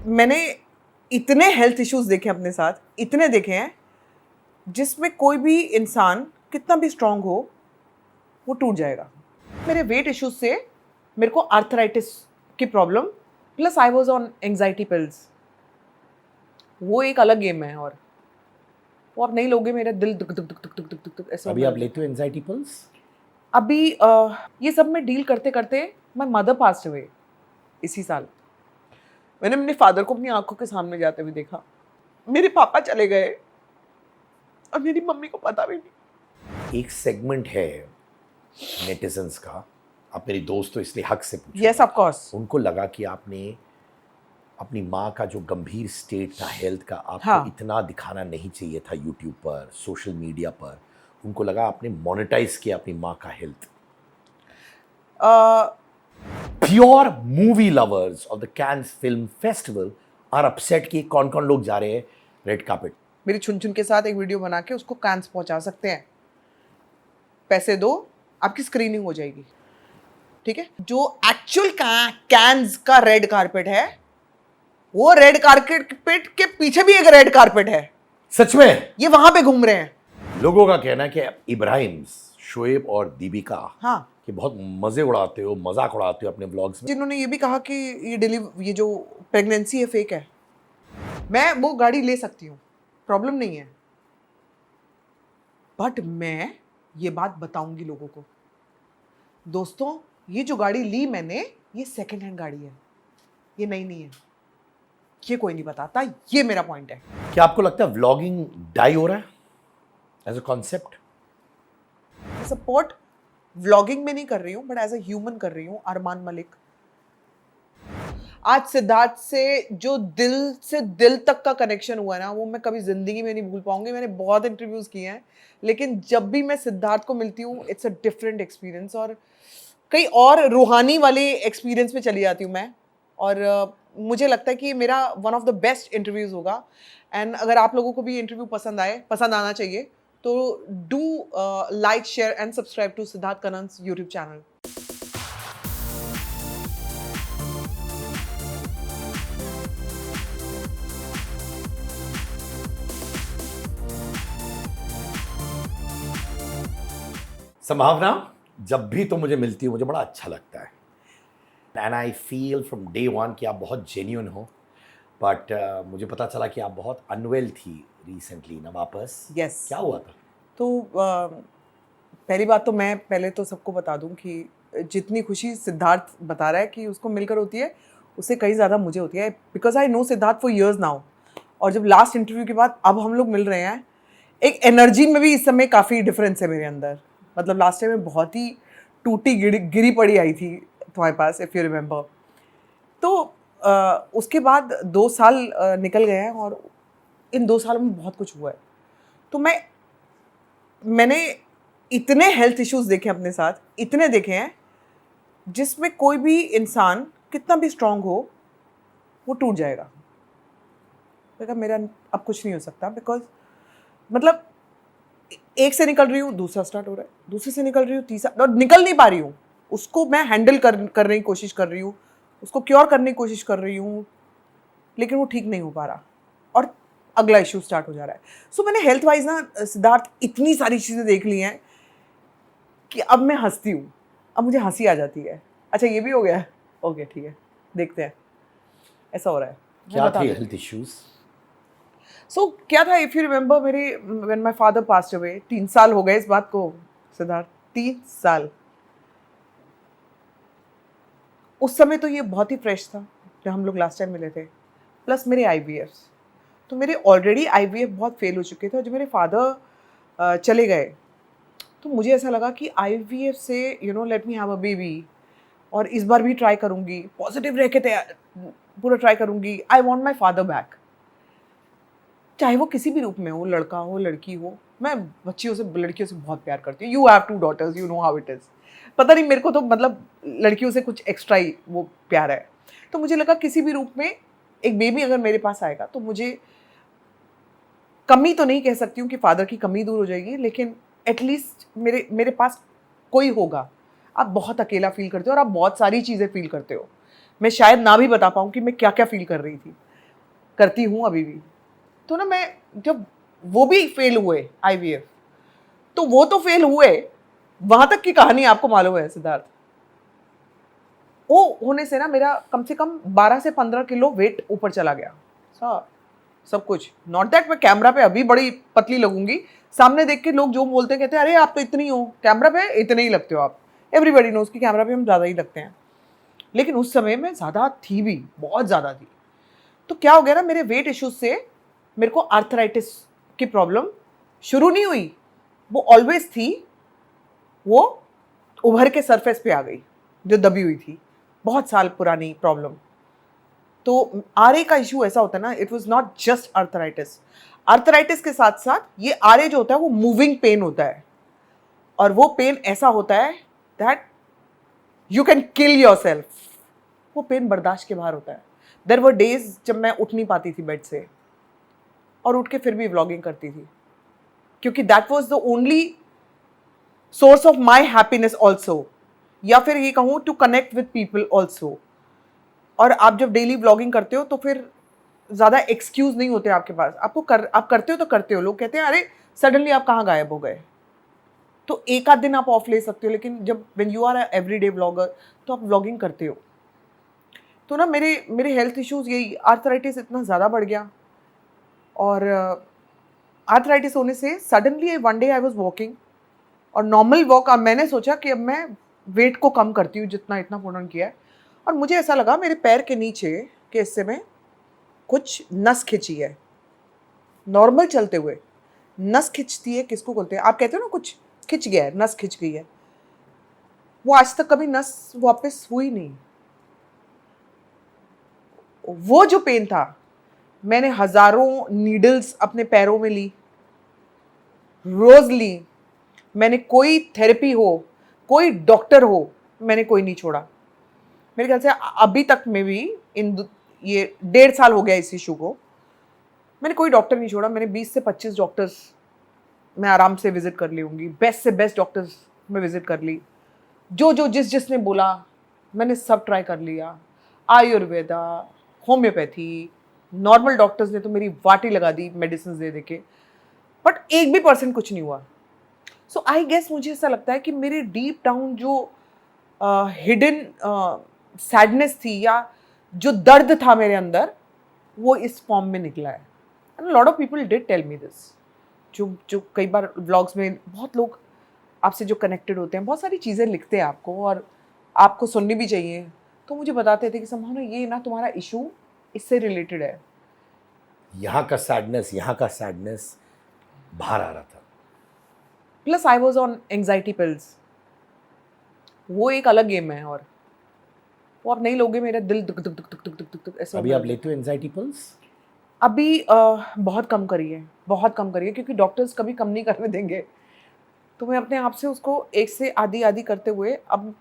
मैंने इतने health issues देखे अपने साथ, इतने देखे हैं जिसमें कोई भी इंसान कितना भी स्ट्रांग हो वो टूट जाएगा। मेरे वेट इश्यूज से मेरे को आर्थराइटिस की problem, plus I was on anxiety pills. वो एक अलग गेम है और वो आप नहीं लोगे, मेरा दिल दुक दुक दुक दुक दुक दुक दुक ऐसा। अभी आप लेते हो एंजाइटी पिल्स? अभी ये सब में डील करते करते माय मदर पास्ड अवे इसी साल। मैंने अपने फादर को अपनी आंखों के सामने जाते हुए देखा। मेरे पापा चले गए और मेरी मम्मी को पता भी नहीं। एक सेगमेंट है नेटिजन्स का, आप मेरी दोस्त तो इसलिए हक से पूछो। Yes of course. उनको लगा कि आपने अपनी माँ का जो गंभीर स्टेट था हेल्थ का, आपको हाँ। इतना दिखाना नहीं चाहिए था यूट्यूब पर, सोशल मीडिया पर। उनको लगा आपने मोनेटाइज किया अपनी माँ का health. Pure movie lovers of the Cannes film festival are upset कि कौन कौन लोग जा रहे हैं रेड कार्पेट। मेरी छुन छुन के साथ एक वीडियो बना के उसको कांस पहुंचा सकते हैं। पैसे दो, आपकी स्क्रीनिंग हो जाएगी। ठीक है। जो एक्चुअल कैंस का रेड कारपेट है, वो रेड कारपेट के पीछे भी एक रेड कारपेट है। सच में ये वहां पे घूम रहे हैं। लोगों का कहना है कि इब्राहिम, शोएब और दीपिका हाँ, कि बहुत मजे उड़ाते हो, मजाक उड़ाते हो अपने व्लॉग्स में। जिन्होंने ये भी कहा कि ये जो प्रेगनेंसी है फेक है। मैं वो गाड़ी ले सकती हूँ, प्रॉब्लम नहीं है, बट मैं ये बात बताऊंगी लोगों को। दोस्तों, ये जो गाड़ी ली मैंने, ये सेकंड हैंड गाड़ी है, ये नई नहीं है। ये कोई नहीं बताता, ये मेरा पॉइंट है। क्या आपको लगता है व्लॉगिंग डाई हो रहा है as a concept? Support vlogging में नहीं कर रही हूँ, बट एज अ ह्यूमन कर रही हूँ। अरमान मलिक, आज सिद्धार्थ से जो दिल से दिल तक का कनेक्शन हुआ है ना, वो मैं कभी जिंदगी में नहीं भूल पाऊंगी। मैंने बहुत इंटरव्यूज किए हैं, लेकिन जब भी मैं सिद्धार्थ को मिलती हूँ, इट्स अ डिफरेंट एक्सपीरियंस। और कई और रूहानी वाले एक्सपीरियंस में चली जाती हूँ मैं। और मुझे लगता है कि ये मेरा one of the best interviews होगा। एंड अगर आप लोगों को भी इंटरव्यू पसंद आना चाहिए, तो do like, share and subscribe to Siddharth Kannan's YouTube channel. संभावना, जब भी तुम मुझे मिलती हो मुझे बड़ा अच्छा लगता है। And I feel from day one कि आप बहुत जेन्युइन हो। बट मुझे पता चला कि आप बहुत अनवेल थी रिसेंटली ना वापस। Yes. क्या हुआ था? तो पहली बात तो मैं पहले तो सबको बता दूं कि जितनी खुशी सिद्धार्थ बता रहा है कि उसको मिलकर होती है, उससे कहीं ज़्यादा मुझे होती है, because I know Siddharth for years now. और जब लास्ट इंटरव्यू के बाद अब हम लोग मिल रहे हैं, एक एनर्जी में भी इस समय काफ़ी डिफरेंस है मेरे अंदर। मतलब लास्ट टाइम में बहुत ही टूटी गिरी पड़ी आई थी तुम्हारे पास, इफ़ यू रिमेंबर। तो उसके बाद 2 साल निकल गए हैं और इन 2 सालों में बहुत कुछ हुआ है। तो मैंने इतने हेल्थ इश्यूज देखे अपने साथ, इतने देखे हैं जिसमें कोई भी इंसान कितना भी स्ट्रांग हो वो टूट जाएगा। देखा, मेरा अब कुछ नहीं हो सकता, बिकॉज मतलब एक से निकल रही हूँ, दूसरा स्टार्ट हो रहा है, दूसरे से निकल रही हूँ, तीसरा, और निकल नहीं पा रही हूँ। उसको मैं हैंडल करने की कोशिश कर रही हूँ, उसको क्योर करने की कोशिश कर रही हूँ, लेकिन वो ठीक नहीं हो पा रहा और अगला इश्यू स्टार्ट हो जा रहा है। सो मैंने हेल्थ वाइज ना सिद्धार्थ इतनी सारी चीज़ें देख ली हैं कि अब मैं हंसती हूँ, अब मुझे हंसी आ जाती है। अच्छा, ये भी हो गया है, ओके ठीक है, देखते हैं। ऐसा हो रहा है। क्या थे हेल्थ इश्यूज? सो क्या था, इफ़ यू रिमेंबर, मेरे when my father passed away, 3 साल हो गए इस बात को सिद्धार्थ, 3 साल। उस समय तो ये बहुत ही फ्रेश था जब हम लोग लास्ट टाइम मिले थे, प्लस मेरे IVF। तो मेरे ऑलरेडी IVF बहुत फेल हो चुके थे, और जब मेरे फादर चले गए तो मुझे ऐसा लगा कि IVF से let me have a baby, और इस बार भी ट्राई करूँगी, पॉजिटिव रह के पूरा ट्राई करूँगी। I want my father back, चाहे वो किसी भी रूप में हो, लड़का हो लड़की हो। मैं लड़कियों से बहुत प्यार करती हूँ। You have 2 daughters, you know how it is. पता नहीं, मेरे को तो मतलब लड़कियों से कुछ एक्स्ट्रा ही वो प्यार है। तो मुझे लगा किसी भी रूप में एक बेबी अगर मेरे पास आएगा तो मुझे कमी तो नहीं कह सकती हूँ कि फादर की कमी दूर हो जाएगी, लेकिन एटलीस्ट मेरे पास कोई होगा। आप बहुत अकेला फील करते हो और आप बहुत सारी चीज़ें फील करते हो। मैं शायद ना भी बता पाऊँ कि मैं क्या क्या फील कर रही थी। करती हूँ अभी भी। तो ना मैं जब वो भी फेल हुए IVF, तो वो तो फेल हुए, वहां तक की कहानी आपको मालूम है सिद्धार्थ। वो होने से ना मेरा कम से कम 12 से 15 किलो वेट ऊपर चला गया। सब कुछ, नॉट दैट मैं कैमरा पे अभी बड़ी पतली लगूंगी, सामने देख के लोग जो बोलते हैं कहते हैं अरे आप तो इतनी हो, कैमरा पे इतने ही लगते हो आप। एवरीबडी नोज कि कैमरा पे हम ज़्यादा ही लगते हैं, लेकिन उस समय मैं ज़्यादा थी भी, बहुत ज़्यादा थी। तो क्या हो गया ना, मेरे वेट इश्यूज से मेरे को आर्थराइटिस की प्रॉब्लम शुरू नहीं हुई, वो ऑलवेज थी, वो उभर के सरफेस पे आ गई जो दबी हुई थी, बहुत साल पुरानी प्रॉब्लम। तो RA का इशू ऐसा होता है ना, it was not just arthritis. Arthritis के साथ साथ ये RA जो होता है वो मूविंग पेन होता है, और वो पेन ऐसा होता है that you can kill yourself. वो पेन बर्दाश्त के बाहर होता है। देयर वर डेज जब मैं उठ नहीं पाती थी बेड से, और उठ के फिर भी व्लॉगिंग करती थी, क्योंकि that was the only source of my happiness also, या फिर ये कहूँ to connect with people also. और आप जब डेली व्लॉगिंग करते हो तो फिर ज़्यादा एक्सक्यूज़ नहीं होते आपके पास, आप करते हो तो करते हो। लोग कहते हैं अरे सडनली आप कहाँ गायब हो गए, तो एक आध दिन आप ऑफ ले सकते हो, लेकिन जब when you are a everyday vlogger तो आप व्लॉगिंग करते हो। तो ना मेरे हेल्थ इश्यूज़, यही आर्थराइटिस इतना ज़्यादा बढ़ गया, और आर्थराइटिस होने से suddenly one day I was walking, और नॉर्मल वॉक, अब मैंने सोचा कि अब मैं वेट को कम करती हूँ जितना इतना पूर्ण किया है, और मुझे ऐसा लगा मेरे पैर के नीचे के हिस्से में कुछ नस खिंची है। नॉर्मल चलते हुए नस खिंचती है, किसको बोलते हैं, आप कहते हो ना कुछ खिंच गया है, नस खिंच गई है, वो आज तक कभी नस वापस हुई नहीं। वो जो पेन था, मैंने हजारों नीडल्स अपने पैरों में ली, रोज ली, मैंने कोई थेरेपी हो, कोई डॉक्टर हो, मैंने कोई नहीं छोड़ा। मेरे ख्याल से अभी तक में भी ये 1.5 साल हो गया इस इशू को, मैंने कोई डॉक्टर नहीं छोड़ा। मैंने 20 से 25 डॉक्टर्स मैं आराम से विजिट कर ली होंगी, बेस्ट से बेस्ट डॉक्टर्स में विजिट कर ली, जो जिसने बोला मैंने सब ट्राई कर लिया। आयुर्वेदा, होम्योपैथी, नॉर्मल डॉक्टर्स ने तो मेरी वाटी लगा दी मेडिसिन दे दे के, बट एक भी % कुछ नहीं हुआ। सो आई गेस मुझे ऐसा लगता है कि मेरे डीप डाउन जो हिडन सैडनेस थी, या जो दर्द था मेरे अंदर, वो इस फॉर्म में निकला है। And lot of people did tell me this, जो कई बार व्लॉग्स में बहुत लोग आपसे जो कनेक्टेड होते हैं, बहुत सारी चीज़ें लिखते हैं आपको, और आपको सुननी भी चाहिए, तो मुझे बताते थे कि संभावना ये ना तुम्हारा इशू इससे रिलेटेड है। यहाँ का सैडनेस बाहर आ रहा था। Plus I was on anxiety pills, वो एक अलग गेम है, और वो आप नहीं लोगे, मेरा दिल दुक दुक दुक दुक दुक दुक दुक दुक ऐसा अभी होने आप लगा। लेते हो एंजाइटी पिल्स? अभी बहुत कम करी है, बहुत कम करी है, क्योंकि डॉक्टर्स कभी कम नहीं करने देंगे। तो मैं अपने आप से उसको 1 से आधी आधी करते हुए अब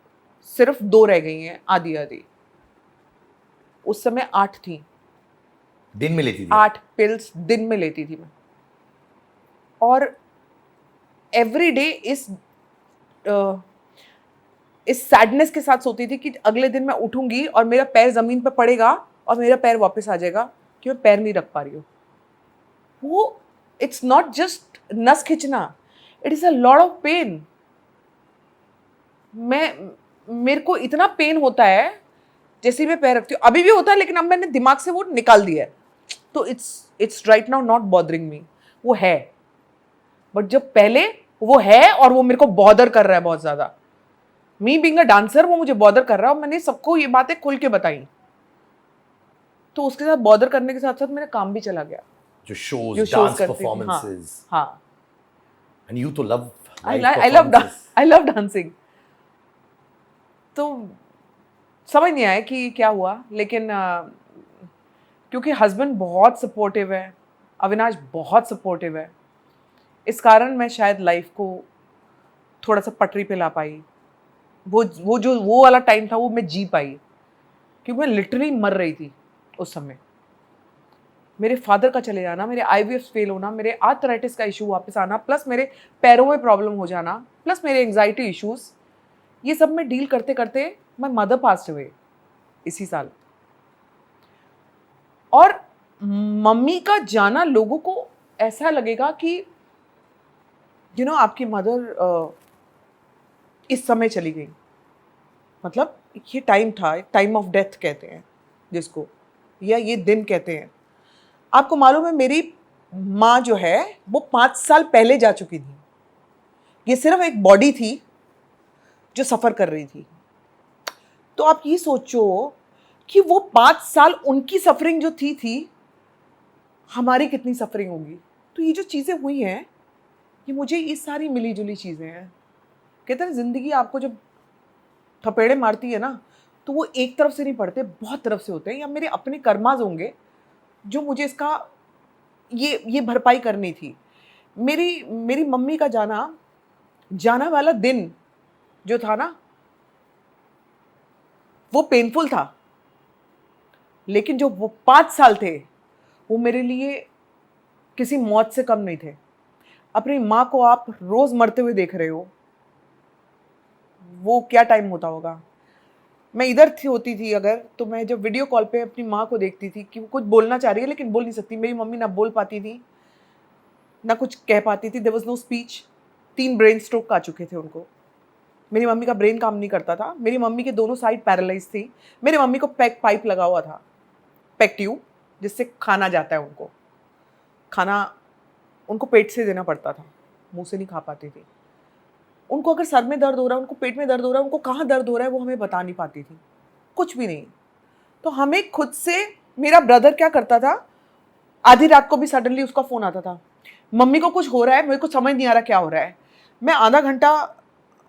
सिर्फ 2 रह गई हैं, आधी आधी। उस समय 8 थी, दिन में लेती थी? 8 पिल्स दिन में लेती थी मैं, और एवरी डे इस सैडनेस के साथ सोती थी कि अगले दिन मैं उठूंगी और मेरा पैर जमीन पर पड़ेगा और मेरा पैर वापस आ जाएगा, कि मैं पैर नहीं रख पा रही हूँ। वो इट्स नॉट जस्ट नस खींचना, it is a lot of pain. मेरे को इतना पेन होता है जैसे मैं पैर रखती हूँ, अभी भी होता है, लेकिन अब मैंने दिमाग से वो निकाल दिया है, तो it's right now not bothering me. वो है, बट जब पहले वो है और वो मेरे को बॉदर कर रहा है बहुत ज्यादा। मी बीइंग अ डांसर, वो मुझे बॉदर कर रहा है, और मैंने सबको ये बातें खुल के बताई, तो उसके साथ बॉदर करने के साथ साथ मेरा काम भी चला गया। जो जो शोज, shows डांस करती थी, परफॉर्मेंसेस, हाँ, एंड यू तो love I live love dancing. तो समझ नहीं आया कि क्या हुआ, लेकिन क्योंकि हस्बैंड बहुत सपोर्टिव है, अविनाश बहुत सपोर्टिव है, इस कारण मैं शायद लाइफ को थोड़ा सा पटरी पे ला पाई। वो वाला टाइम था वो मैं जी पाई, क्योंकि मैं लिटरली मर रही थी उस समय। मेरे फादर का चले जाना, मेरे IVF फेल होना, मेरे आर्थराइटिस का इशू वापस आना, प्लस मेरे पैरों में प्रॉब्लम हो जाना, प्लस मेरे एंग्जाइटी इश्यूज, ये सब मैं डील करते करते मैं मदर पास्ट हुए इसी साल। और मम्मी का जाना लोगों को ऐसा लगेगा कि आपकी मदर इस समय चली गई, मतलब ये टाइम था, टाइम ऑफ डेथ कहते हैं जिसको, या ये दिन कहते हैं। आपको मालूम है मेरी माँ जो है वो 5 साल पहले जा चुकी थी। ये सिर्फ एक बॉडी थी जो सफ़र कर रही थी। तो आप ये सोचो कि वो 5 साल उनकी सफरिंग जो थी हमारी कितनी सफरिंग होगी। तो ये जो चीज़ें हुई हैं, ये मुझे ये सारी मिली जुली चीज़ें हैं। कहते हैं ज़िंदगी आपको जब थपेड़े मारती है ना, तो वो एक तरफ से नहीं पड़ते, बहुत तरफ से होते हैं, या मेरे अपने कर्माज होंगे जो मुझे इसका ये भरपाई करनी थी। मेरी मम्मी का जाना वाला दिन जो था ना, वो पेनफुल था, लेकिन जो वो 5 साल थे वो मेरे लिए किसी मौत से कम नहीं थे। अपनी माँ को आप रोज मरते हुए देख रहे हो, वो क्या टाइम होता होगा। मैं इधर होती थी अगर, तो मैं जब वीडियो कॉल पे अपनी माँ को देखती थी कि वो कुछ बोलना चाह रही है लेकिन बोल नहीं सकती। मेरी मम्मी ना बोल पाती थी ना कुछ कह पाती थी, there was no speech. 3 brain stroke आ चुके थे उनको। मेरी मम्मी का ब्रेन काम नहीं करता था। मेरी मम्मी के दोनों साइड पैरालाइज थी। मेरी मम्मी को पैक पाइप लगा हुआ था, पैक ट्यूब, जिससे खाना जाता है उनको। खाना उनको पेट से देना पड़ता था, मुंह से नहीं खा पाती थी। उनको अगर सर में दर्द हो रहा है, उनको पेट में दर्द हो रहा है, उनको कहाँ दर्द हो रहा है वो हमें बता नहीं पाती थी, कुछ भी नहीं। तो हमें खुद से, मेरा ब्रदर क्या करता था, आधी रात को भी सडनली उसका फ़ोन आता था, मम्मी को कुछ हो रहा है, मेरे को समझ नहीं आ रहा क्या हो रहा है। मैं आधा घंटा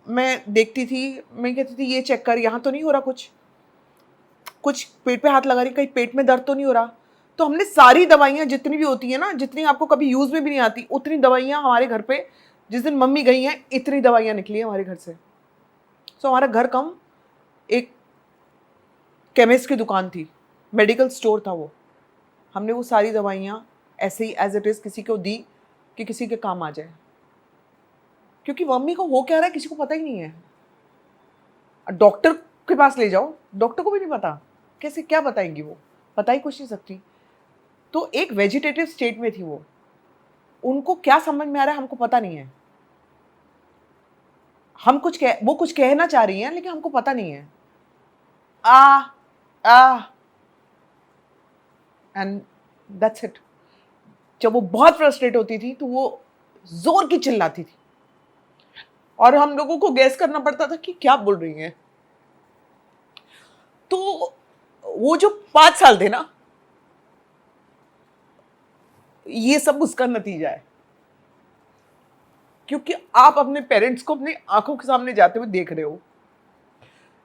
मैं देखती थी, मैं कहती थी ये चेक कर, यहाँ तो नहीं हो रहा कुछ पेट पे हाथ लगा रही, कहीं पेट में दर्द तो नहीं हो रहा। तो हमने सारी दवाइयाँ जितनी भी होती है ना, जितनी आपको कभी यूज़ में भी नहीं आती, उतनी दवाइयाँ हमारे घर पे, जिस दिन मम्मी गई हैं इतनी दवाइयाँ निकली हैं हमारे घर से। सो हमारा घर कम एक केमिस्ट की दुकान थी, मेडिकल स्टोर था वो। हमने वो सारी दवाइयाँ ऐसे ही एज इट इज़ किसी को दी कि किसी के काम आ जाए, क्योंकि मम्मी को हो क्या रहा है किसी को पता ही नहीं है। डॉक्टर के पास ले जाओ, डॉक्टर को भी नहीं पता, कैसे क्या बताएंगी, वो बता ही कुछ नहीं सकती। तो एक वेजिटेटिव स्टेट में थी वो, उनको क्या समझ में आ रहा है हमको पता नहीं है। वो कुछ कहना चाह रही हैं लेकिन हमको पता नहीं है। आ आ एंड दैट्स इट। जब वो बहुत फ्रस्ट्रेट होती थी तो वो जोर की चिल्लाती थी और हम लोगों को गैस करना पड़ता था कि क्या बोल रही हैं। तो वो जो 5 साल थे ना, ये सब उसका नतीजा है, क्योंकि आप अपने पेरेंट्स को अपनी आंखों के सामने जाते हुए देख रहे हो।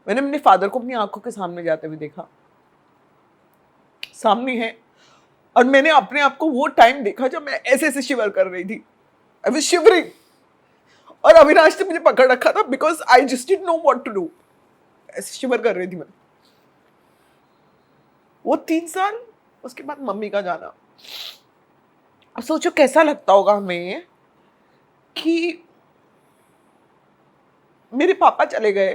मैंने अपने फादर को अपनी आंखों के सामने जाते हुए देखा, सामने है, और मैंने अपने आप को वो टाइम देखा जब मैं ऐसे ऐसे शिवर कर रही थी, आई वाज शिवरिंग, और अविनाश ने मुझे पकड़ रखा था because I just didn't know what to do. ऐसे शिवर कर रही थी मैं। वो 3 साल, उसके बाद मम्मी का जाना। अब सोचो कैसा लगता होगा हमें कि मेरे पापा चले गए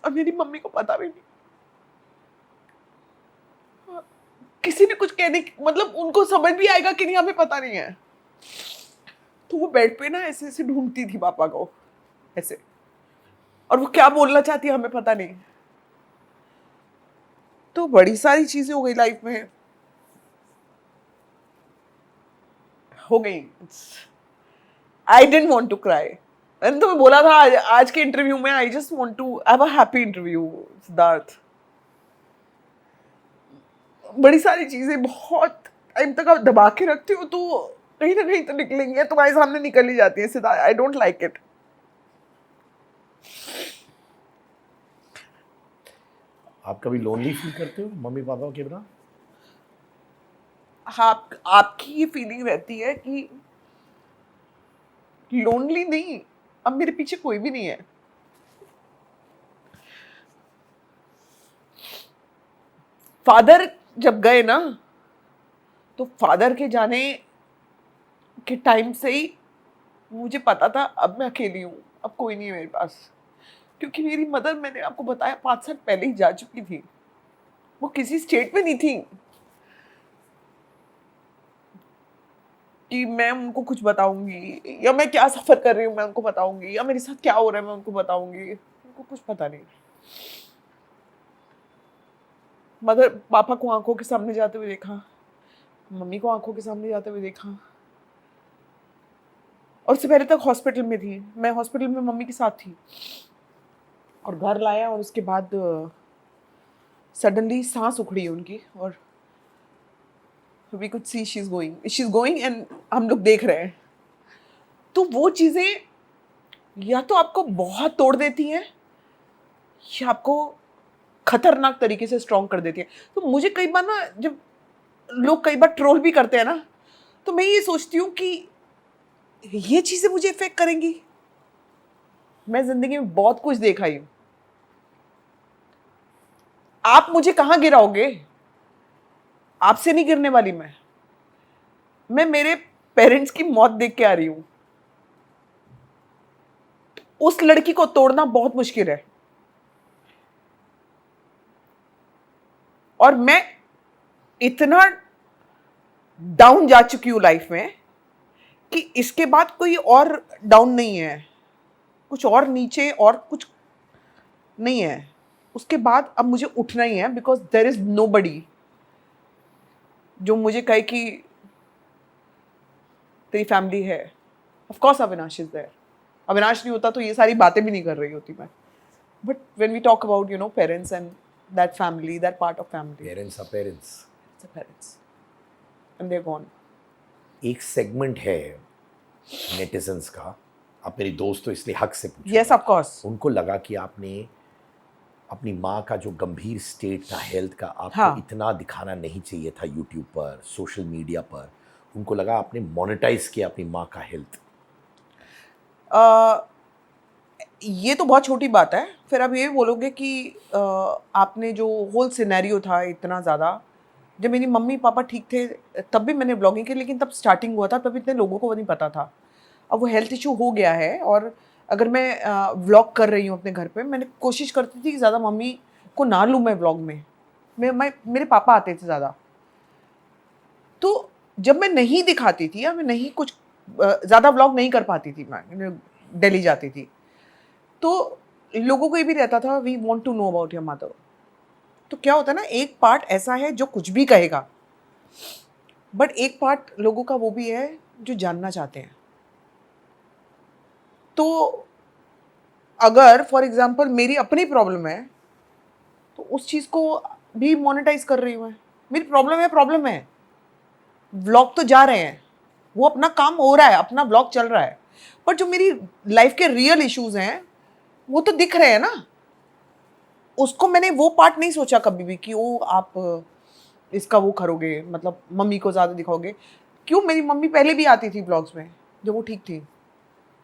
और मेरी मम्मी को पता भी नहीं, किसी ने कुछ कहने, मतलब उनको समझ भी आएगा कि नहीं हमें पता नहीं है। तो वो बेड पे ना ऐसे ऐसे ढूंढती थी पापा को ऐसे, और वो क्या बोलना चाहती है हमें पता नहीं। तो बड़ी सारी चीजें हो गई लाइफ में, हो गई। I didn't want to cry. मैंने तुम्हें बोला था आज के इंटरव्यू में, I just want to have a happy interview Siddharth. बड़ी सारी चीजें बहुत टाइम तक आप दबा के रखते हो तो कहीं ना कहीं तो निकलेंगी, तुम्हारे सामने निकल ही जाती है Siddharth. I don't like it. आप कभी लोनली फील करते हो मम्मी पापा के बिना? आपकी ये फीलिंग रहती है कि लोनली नहीं, अब मेरे पीछे कोई भी नहीं है। फादर जब गए ना, तो फादर के जाने के टाइम से ही मुझे पता था अब मैं अकेली हूँ, अब कोई नहीं है मेरे पास। क्योंकि मेरी मदर, मैंने आपको बताया, 5 साल पहले ही जा चुकी थी। वो किसी स्टेट में नहीं थी। कि मैं उनको कुछ बताऊंगी, या मैं क्या सफ़र कर रही हूँ मैं उनको बताऊंगी, या मेरे साथ क्या हो रहा है मैं उनको बताऊंगी, उनको कुछ पता नहीं। मदर पापा को आंखों के सामने जाते हुए देखा, मम्मी को आंखों के सामने जाते हुए देखा, और उससे पहले तक हॉस्पिटल में थी, मैं हॉस्पिटल में मम्मी के साथ थी, और घर लाया, और उसके बाद सडनली सांस उखड़ी उनकी, और we could see she is going and हम लोग देख रहे हैं। तो वो चीज़ें या तो आपको बहुत तोड़ देती हैं, या आपको खतरनाक तरीके से स्ट्रॉन्ग कर देती है। तो मुझे कई बार ना, जब लोग कई बार ट्रोल भी करते हैं ना, तो मैं ये सोचती हूँ कि ये चीज़ें मुझे इफेक्ट करेंगी। मैं जिंदगी में बहुत कुछ देखा ही हूँ, आप मुझे कहाँ गिराओगे? आपसे नहीं गिरने वाली मैं मेरे पेरेंट्स की मौत देख के आ रही हूँ। उस लड़की को तोड़ना बहुत मुश्किल है, और मैं इतना डाउन जा चुकी हूँ लाइफ में कि इसके बाद कोई और डाउन नहीं है, कुछ और नीचे और कुछ नहीं है। उसके बाद अब मुझे उठना ही है, बिकॉज देयर इज नोबडी जो मुझे कहे कि तेरी फैमिली है। Of course Avinash is there, Avinash नहीं होता तो ये सारी बातें भी नहीं कर रही होती मैं। But when we talk about parents and that family, that part of family, parents are parents, it's a parents and they are gone. एक सेगमेंट है नेटिजन्स का, आप मेरी दोस्त तो इसलिए हक से पूछो। Yes of course. उनको लगा कि आपने अपनी माँ का जो गंभीर स्टेट था हेल्थ का, आपको हाँ। इतना दिखाना नहीं चाहिए था यूट्यूब पर, सोशल मीडिया पर। उनको लगा आपने मोनेटाइज किया अपनी माँ का हेल्थ। ये तो बहुत छोटी बात है। फिर आप ये बोलोगे कि आपने जो होल सिनेरियो था इतना ज़्यादा, जब मेरी मम्मी पापा ठीक थे तब भी मैंने ब्लॉगिंग की, लेकिन तब स्टार्टिंग हुआ था, तब इतने लोगों को नहीं पता था। अब वो हेल्थ इशू हो गया है, और अगर मैं व्लॉग कर रही हूँ अपने घर पे, मैंने कोशिश करती थी कि ज़्यादा मम्मी को ना लूँ मैं व्लॉग में। मैं मेरे पापा आते थे ज़्यादा, तो जब मैं नहीं दिखाती थी या मैं नहीं कुछ ज़्यादा व्लॉग नहीं कर पाती थी, मैं दिल्ली जाती थी, तो लोगों को ये भी रहता था we want to know about your mother. तो क्या होता है ना, एक पार्ट ऐसा है जो कुछ भी कहेगा, बट एक पार्ट लोगों का वो भी है जो जानना चाहते हैं। तो अगर फॉर एग्जांपल मेरी अपनी प्रॉब्लम है, तो उस चीज़ को भी मोनेटाइज कर रही हूँ मैं। मेरी प्रॉब्लम है, व्लॉग तो जा रहे हैं, वो अपना काम हो रहा है, अपना व्लॉग चल रहा है, पर जो मेरी लाइफ के रियल इश्यूज हैं वो तो दिख रहे हैं ना। उसको मैंने वो पार्ट नहीं सोचा कभी भी कि ओ आप इसका वो करोगे, मतलब मम्मी को ज़्यादा दिखाओगे। क्यों, मेरी मम्मी पहले भी आती थी ब्लॉग्स में जब वो ठीक थी।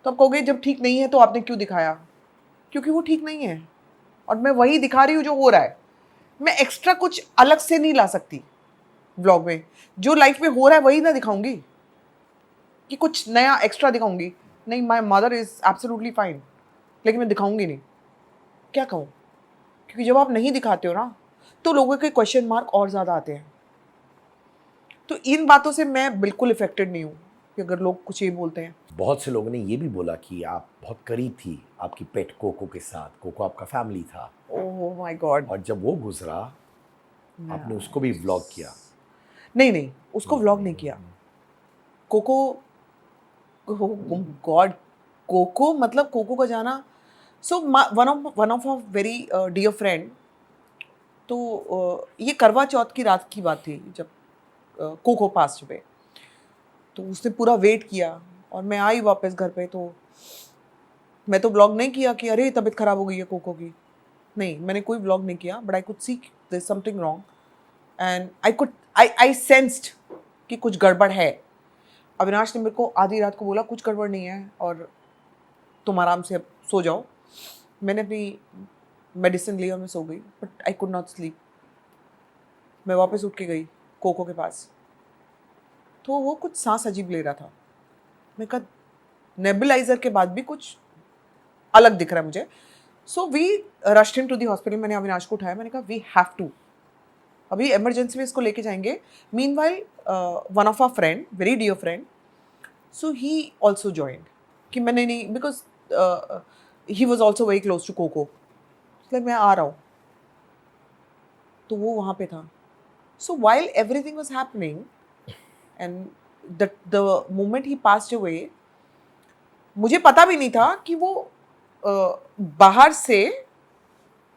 तो आप कहोगे जब ठीक नहीं है तो आपने क्यों दिखाया? क्योंकि वो ठीक नहीं है, और मैं वही दिखा रही हूँ जो हो रहा है। मैं एक्स्ट्रा कुछ अलग से नहीं ला सकती ब्लॉग में। जो लाइफ में हो रहा है वही ना दिखाऊंगी, कि कुछ नया एक्स्ट्रा दिखाऊंगी। नहीं, my mother is absolutely fine, लेकिन मैं दिखाऊंगी नहीं। क्या कहूँ? क्योंकि जब आप नहीं दिखाते हो ना, तो लोगों के क्वेश्चन मार्क और ज़्यादा आते हैं। तो इन बातों से मैं बिल्कुल इफेक्टेड नहीं हूँ कि अगर लोग कुछ ये बोलते हैं। बहुत से लोगों ने ये भी बोला कि आप बहुत करीब थी आपकी पेट कोको के साथ। कोको आपका फैमिली था, ओह माय गॉड। और जब वो गुजरा आपने उसको भी व्लॉग किया। नहीं, उसको व्लॉग नहीं किया। कोको, गॉड, कोको मतलब कोको का जाना। So one of a very dear friend, तो ये करवा चौथ की रात की बात थी जब कोको पास्ट पे। तो उसने पूरा वेट किया, और मैं आई वापस घर पे, तो मैं तो ब्लॉग नहीं किया कि अरे तबीयत ख़राब हो गई है कोको की। नहीं, मैंने कोई ब्लॉग नहीं किया, but I could see there is something wrong, and I sensed कि कुछ गड़बड़ है। अविनाश ने मेरे को आधी रात को बोला कुछ गड़बड़ नहीं है और तुम आराम से अब सो जाओ। मैंने अपनी मेडिसिन ली और मैं सो गई, but I could not sleep. मैं वापस उठ के गई कोको के पास, तो वो कुछ सांस अजीब ले रहा था। मैं कहा नेबुलाइजर के बाद भी कुछ अलग दिख रहा है मुझे। So we rushed him to the hospital. मैंने अविनाश को उठाया, मैंने कहा वी हैव टू, अभी इमरजेंसी में इसको लेके जाएंगे। Meanwhile one of our friend, very dear friend, so he also joined कि मैंने नहीं, because he was also very close to Coco, like मैं आ रहा हूँ, तो वो वहाँ पे था. So while everything was happening and the moment he passed away, मुझे पता भी नहीं था कि वो बाहर से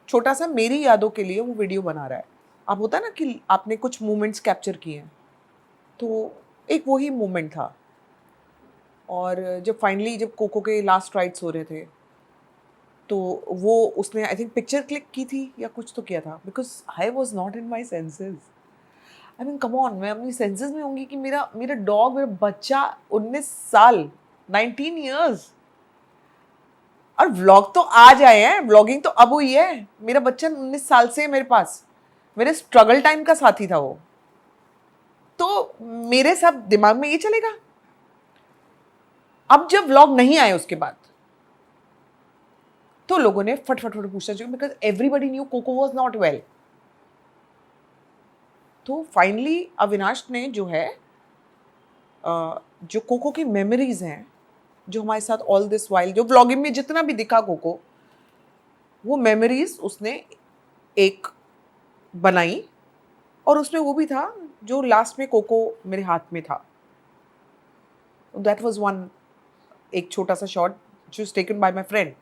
छोटा सा मेरी यादों के लिए वो वीडियो बना रहा है. आप होता है ना कि आपने कुछ मोमेंट्स कैप्चर किए हैं, तो एक वही मोमेंट था. और जब फाइनली जब कोको के लास्ट राइट्स हो रहे थे, तो वो उसने आई थिंक पिक्चर क्लिक की थी या कुछ तो किया था, because I was not in my senses. I mean come on, मैं अपनी सेंसेस में होंगी कि मेरा डॉग, मेरा बच्चा 19 साल, 19 ईयर्स, और व्लॉग तो आज आए हैं, व्लॉगिंग तो अब हुई है. मेरा बच्चा 19 साल से है मेरे पास, मेरे स्ट्रगल टाइम का साथी था वो. तो मेरे सब दिमाग में ये चलेगा. अब जब व्लॉग नहीं आए उसके बाद, तो लोगों ने फट फट फट पूछना चाहिए, because everybody knew Coco was not well. तो फाइनली अविनाश ने जो है जो कोको की मेमोरीज हैं, जो हमारे साथ ऑल दिस वाइल, जो व्लॉगिंग में जितना भी दिखा कोको, वो मेमोरीज उसने एक बनाई. और उसमें वो भी था जो लास्ट में कोको मेरे हाथ में था. दैट वाज वन, एक छोटा सा शॉट जो is taken by my friend,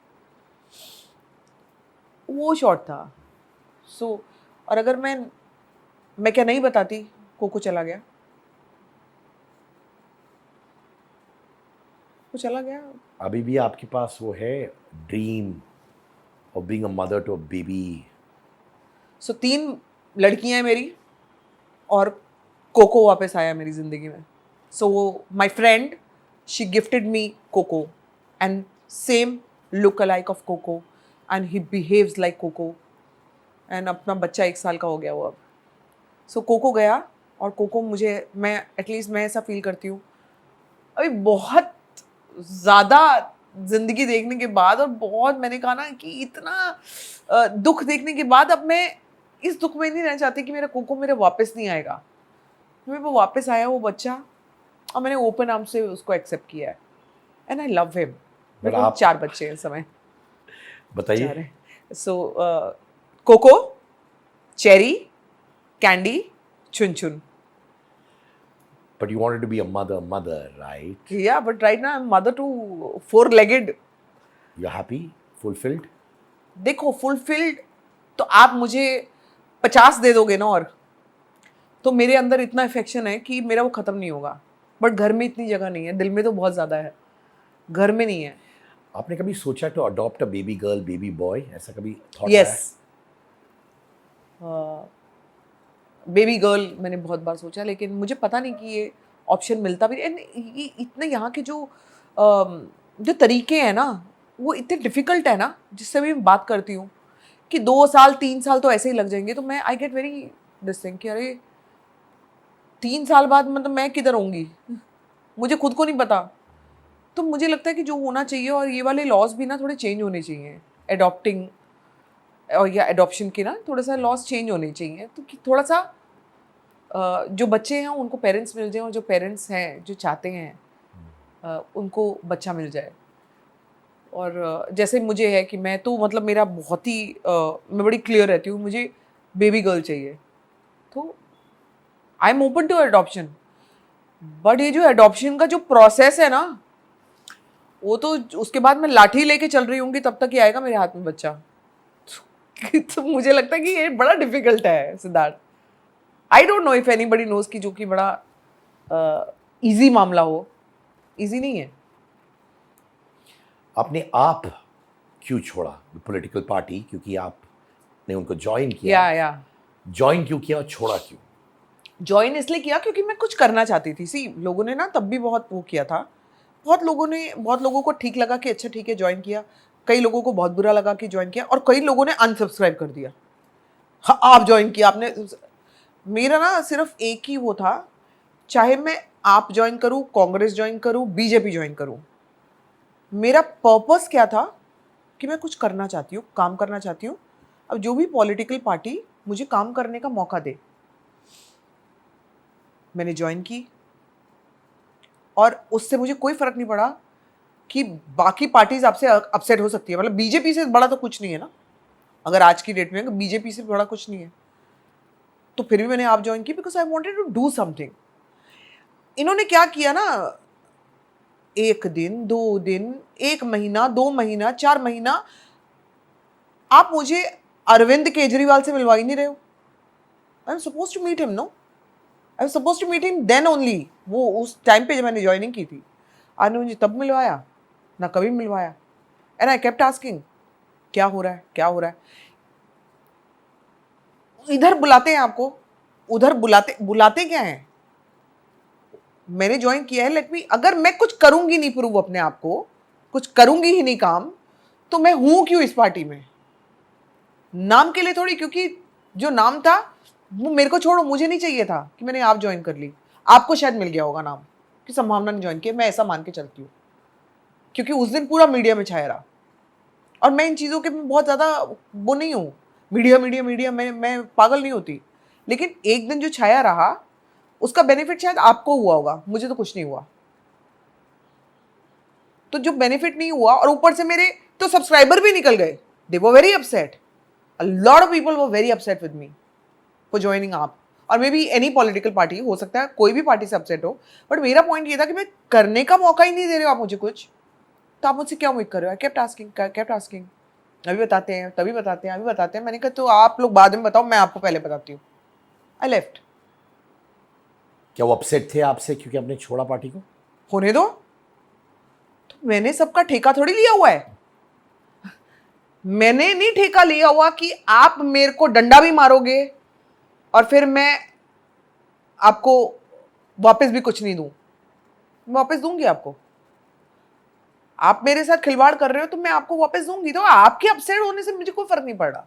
वो शॉट था. सो और अगर मैं क्या नहीं बताती, कोको चला गया, वो चला गया. अभी भी आपके पास वो है dream of being a mother to a baby? So 3 लड़कियां हैं मेरी, और कोको वापस आया मेरी जिंदगी में. So my friend, she gifted me Coco, and same look alike of Coco, and he behaves like Coco, and अपना बच्चा 1 साल का हो गया वो अब. सो कोको गया, और कोको मुझे, मैं एटलीस्ट मैं ऐसा फील करती हूँ अभी बहुत ज़्यादा जिंदगी देखने के बाद, और बहुत, मैंने कहा ना कि इतना दुख देखने के बाद, अब मैं इस दुख में नहीं रहना चाहती कि मेरा कोको मेरे वापस नहीं आएगा. मेरे वो वापस आया वो बच्चा, और मैंने ओपन आर्म से उसको एक्सेप्ट किया है, एंड आई लव हिम. मेरे को 4 बच्चे हैं इस समय. बताइए. सो कोको, चेरी, कैंडी, चुन चुन. But you wanted to be a mother, right? Yeah, but right now I'm mother to 4-legged. You're happy, fulfilled? देखो, फुलफिल्ड तो आप मुझे 50 दे दोगे ना, और तो मेरे अंदर इतना अफेक्शन है कि मेरा वो ख़त्म नहीं होगा. बट घर में इतनी जगह नहीं है, दिल में तो बहुत ज़्यादा है, घर में नहीं है. आपने कभी सोचा to adopt a baby girl, baby boy, ऐसा कभी थॉट? यस, बेबी गर्ल मैंने बहुत बार सोचा, लेकिन मुझे पता नहीं कि ये ऑप्शन मिलता भी. एंड ये इतने यहाँ के जो तरीके हैं ना, वो इतने डिफ़िकल्ट है ना, जिससे भी मैं बात करती हूँ कि 2 साल 3 साल तो ऐसे ही लग जाएंगे, तो मैं I get very this thing कि अरे 3 साल बाद मतलब मैं किधर होंगी, मुझे खुद को नहीं पता. तो मुझे लगता है कि जो होना चाहिए, और ये वाले लॉज भी ना थोड़े चेंज होने चाहिए, एडॉप्टिंग और या एडॉप्शन के ना थोड़ा सा लॉज चेंज होने चाहिए, तो कि थोड़ा सा जो बच्चे हैं उनको पेरेंट्स मिल जाए, और जो पेरेंट्स हैं जो चाहते हैं उनको बच्चा मिल जाए. और जैसे मुझे है कि मैं तो मतलब मेरा बहुत ही मैं बड़ी क्लियर रहती हूँ, मुझे बेबी गर्ल चाहिए, तो I am open to adoption. But ये जो एडॉप्शन का जो प्रोसेस है ना, वो तो उसके बाद मैं लाठी लेके चल रही होंगी तब तक ही आएगा मेरे हाथ में बच्चा. तो मुझे लगता है कि ये बड़ा डिफिकल्ट है Siddharth. I don't know if anybody knows कि जो कि बड़ा इजी मामला हो. इजी नहीं है. आपने आप क्यों छोड़ा पॉलिटिकल पार्टी? क्योंकि आपने उनको ज्वाइन किया. या ज्वाइन क्यों किया और छोड़ा क्यों? ज्वाइन इसलिए किया क्योंकि मैं कुछ करना चाहती थी. सी, लोगों ने ना तब भी बहुत वो किया था, बहुत लोगों को ठीक लगा कि अच्छा ठीक है ज्वाइन किया, कई लोगों को बहुत बुरा लगा कि ज्वाइन किया, और कई लोगों ने अनसब्सक्राइब कर दिया. हाँ, आप ज्वाइन किया आपने. मेरा ना सिर्फ एक ही वो था, चाहे मैं आप ज्वाइन करूँ, कांग्रेस ज्वाइन करूँ, बीजेपी ज्वाइन करूँ, मेरा पर्पस क्या था कि मैं कुछ करना चाहती हूँ, काम करना चाहती हूँ. अब जो भी पॉलिटिकल पार्टी मुझे काम करने का मौका दे, मैंने ज्वाइन की. और उससे मुझे कोई फर्क नहीं पड़ा कि बाकी पार्टीज आपसे अपसेट हो सकती है, मतलब बीजेपी से बड़ा तो कुछ नहीं है ना, अगर आज की डेट में बीजेपी से बड़ा कुछ नहीं है, तो फिर भी मैंने आप ज्वाइन की because I wanted to do something. इन्होंने क्या किया ना, 1 दिन 2 दिन 1 महीना 2 महीना 4 महीना, आप मुझे अरविंद केजरीवाल से मिलवा ही नहीं रहे हो। I am suppose to meet him, no, I am suppose to meet him then only. वो उस टाइम पे जब मैंने ज्वाइनिंग की थी, आपने मुझे तब मिलवाया ना, कभी मिलवाया। एंड आई केप्ट आस्किंग क्या हो रहा है, क्या हो रहा है। इधर बुलाते हैं आपको, उधर बुलाते बुलाते क्या है। मैंने ज्वाइन किया है, लेट मी, अगर मैं कुछ करूंगी नहीं प्रूव अपने आप को, कुछ करूंगी ही नहीं काम, तो मैं हूं क्यों इस पार्टी में? नाम के लिए थोड़ी, क्योंकि जो नाम था वो मेरे को छोड़ो, मुझे नहीं चाहिए था कि मैंने आप ज्वाइन कर ली। आपको शायद मिल गया होगा नाम कि संभावना ने ज्वाइन किया, मैं ऐसा मान के चलती हूँ, क्योंकि उस दिन पूरा मीडिया में छाया रहा। और मैं इन चीज़ों के बहुत ज़्यादा वो नहीं हूँ, मीडिया मीडिया मीडिया, मैं पागल नहीं होती, लेकिन एक दिन जो छाया रहा उसका बेनिफिट शायद आपको हुआ होगा, मुझे तो कुछ नहीं हुआ। तो जो बेनिफिट नहीं हुआ, और ऊपर से मेरे तो सब्सक्राइबर भी निकल गए, they were very upset, a lot of people were very upset with me for joining AAP, और may be any political party, हो सकता है कोई भी पार्टी से अपसेट हो, बट मेरा पॉइंट ये था कि मैं करने का मौका ही नहीं दे रहे हो आप मुझे कुछ, तो आप मुझसे क्या उम्मीद कर रहे हो? आई केप्ट आस्किंग, अभी बताते हैं, तभी बताते हैं, अभी बताते हैं। मैंने कहा तो आप लोग बाद में बताओ, मैं आपको पहले बताती हूँ। I left. क्या वो अपसेट थे आपसे क्योंकि आपने छोड़ा पार्टी को? होने दो, तो मैंने सबका ठेका थोड़ी लिया हुआ है। मैंने नहीं ठेका लिया हुआ कि आप मेरे को डंडा भी मारोगे और फिर मैं आपको वापस भी कुछ नहीं दूं। मैं वापस दूंगी आपको, आप मेरे साथ खिलवाड़ कर रहे हो तो मैं आपको वापस दूंगी। तो आपके अपसेट होने से मुझे कोई फर्क नहीं पड़ रहा।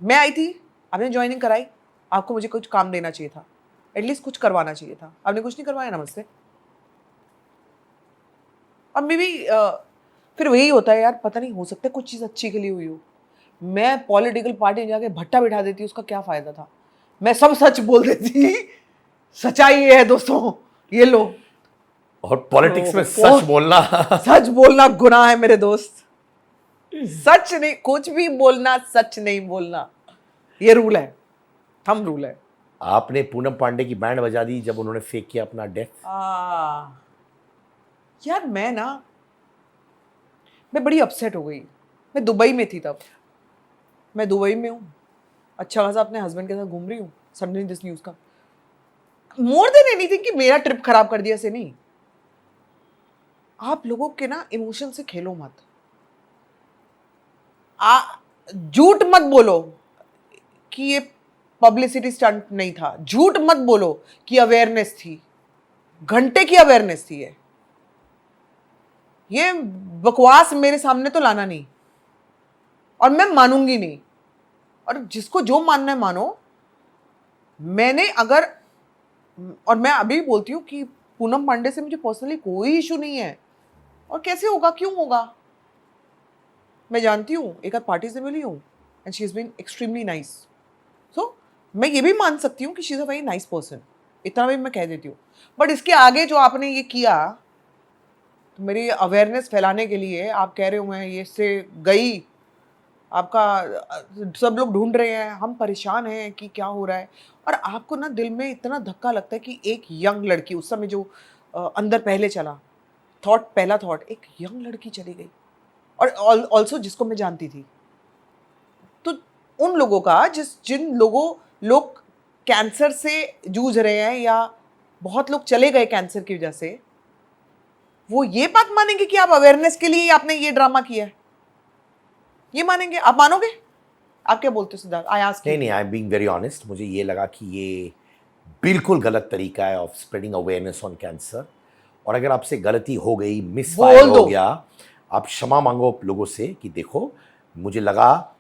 मैं आई थी, आपने ज्वाइनिंग कराई, आपको मुझे कुछ काम देना चाहिए था, एटलीस्ट कुछ करवाना चाहिए था, आपने कुछ नहीं करवाया ना मुझसे। अब मे बी फिर वही होता है यार, पता नहीं, हो सकता है कुछ चीज़ अच्छी के लिए हुई हो। मैं पॉलिटिकल पार्टी में जाके भट्टा बिठा देती, उसका क्या फ़ायदा था? मैं सब सच बोल देती। सच्चाई ये है दोस्तों, ये लो। और पॉलिटिक्स में तो सच बोलना सच बोलना गुनाह है मेरे दोस्त। सच नहीं, कुछ भी बोलना, सच नहीं बोलना, ये रूल है, थंब रूल है। आपने पूनम पांडे की बैंड बजा दी जब उन्होंने फेक किया अपना डेथ। यार मैं बड़ी अपसेट हो गई। मैं दुबई में थी तब, मैं दुबई में हूँ, अच्छा खासा अपने हस्बैंड के साथ घूम रही हूँ, सडनली दिस न्यूज़ का। मोर देन एनीथिंग कि मेरा ट्रिप खराब कर दिया से नहीं, आप लोगों के ना इमोशन से खेलो मत। झूठ मत बोलो कि ये पब्लिसिटी स्टंट नहीं था, झूठ मत बोलो कि अवेयरनेस थी, घंटे की अवेयरनेस थी। ये बकवास मेरे सामने तो लाना नहीं, और मैं मानूंगी नहीं। और जिसको जो मानना है मानो। मैंने अगर, और मैं अभी भी बोलती हूँ कि पूनम पांडे से मुझे पर्सनली कोई इशू नहीं है, और कैसे होगा, क्यों होगा? मैं जानती हूँ, एक आध पार्टी से मिली हूँ, and she is been extremely nice. So मैं ये भी मान सकती हूँ कि she is a very nice person, इतना भी मैं कह देती हूँ। बट इसके आगे जो आपने ये किया, तो मेरी अवेयरनेस फैलाने के लिए आप कह रहे हो मैं ये से गई, आपका सब लोग ढूंढ रहे हैं, हम परेशान हैं कि क्या हो रहा है। और आपको ना दिल में इतना धक्का लगता है कि एक यंग लड़की, उस समय जो अंदर पहले चला पहला थॉट, एक यंग लड़की चली गई, और ऑल्सो जिसको मैं जानती थी। तो उन लोगों का जिन लोग कैंसर से जूझ रहे हैं, या बहुत लोग चले गए कैंसर की वजह से, वो ये बात मानेंगे कि आप अवेयरनेस के लिए आपने ये ड्रामा किया है? ये मानेंगे? आप मानोगे? आप क्या बोलते हो सिद्धार्थ? आई आस्क नहीं, I am being very honest. मुझे ये लगा कि ये बिल्कुल गलत तरीका है of spreading awareness on cancer. और अगर आपसे गलती हो गई, मिसफायर हो गया, आप क्षमा मांगो लोगों से कि देखो मुझे लगा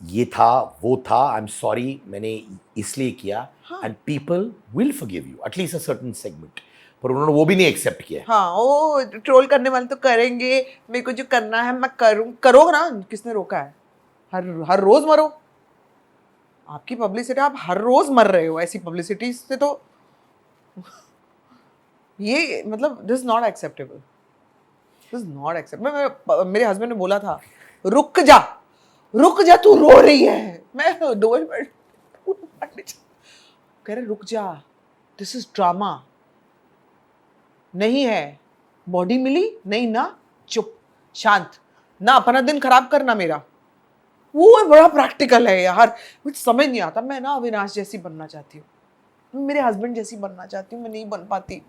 ये था, वो था, आई एम सॉरी, मैंने इसलिए किया, and people will forgive you, at least a certain segment. पर उन्होंने वो भी नहीं एक्सेप्ट किया। हाँ, वो ट्रोल करने वाले तो करेंगे, मेरे को जो करना है मैं करो ना, किसने रोका है? हर रोज मरो, आपकी पब्लिसिटी, आप हर रोज मर रहे हो ऐसी पब्लिसिटी से। तो ये मतलब this is not acceptable, this is not acceptable. मेरे हस्बैंड ने बोला था रुक जा तू रो रही है, मैं डोर में कह रहे रुक जा, दिस इज ड्रामा। नहीं है, बॉडी मिली नहीं ना, चुप शांत, ना अपना दिन खराब करना मेरा। वो बड़ा प्रैक्टिकल है यार, मुझे समझ नहीं आता। मैं ना अविनाश जैसी बनना चाहती हूँ, मेरे हस्बैंड जैसी बनना चाहती हूँ, मैं नहीं बन पाती,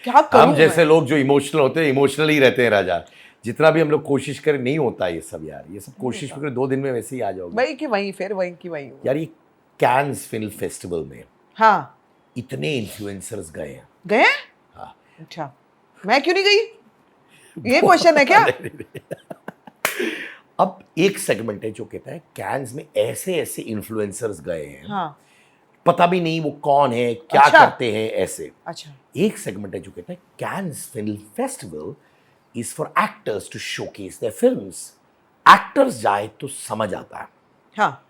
क्या करूं हम जैसे मैं? लोग जो इमोशनल होते हैं इमोशनल ही रहते हैं राजा। जितना भी हम लोग कोशिश करें नहीं होता ये सब यार, ये सब कोशिश भी करें 2 दिन में वैसे ही आ जाओगे वही की वही, फिर वही की वही। यार। ये कैन्स फिल्म फेस्टिवल में हाँ इतने इन्फ्लुएंसर्स गए हैं। गए? हाँ। अच्छा, मैं क्यों नहीं गई? ये क्वेश्चन है क्या? अब एक सेगमेंट है जो कहता है कैन्स में ऐसे ऐसे इन्फ्लुएंसर्स गए हैं, हाँ पता भी नहीं वो कौन है, क्या अच्छा। करते हैं ऐसे। अच्छा एक सेगमेंट है जो कहता है Cannes film festival is for actors to showcase their films. Actors जाए तो समझ आता है। हाँ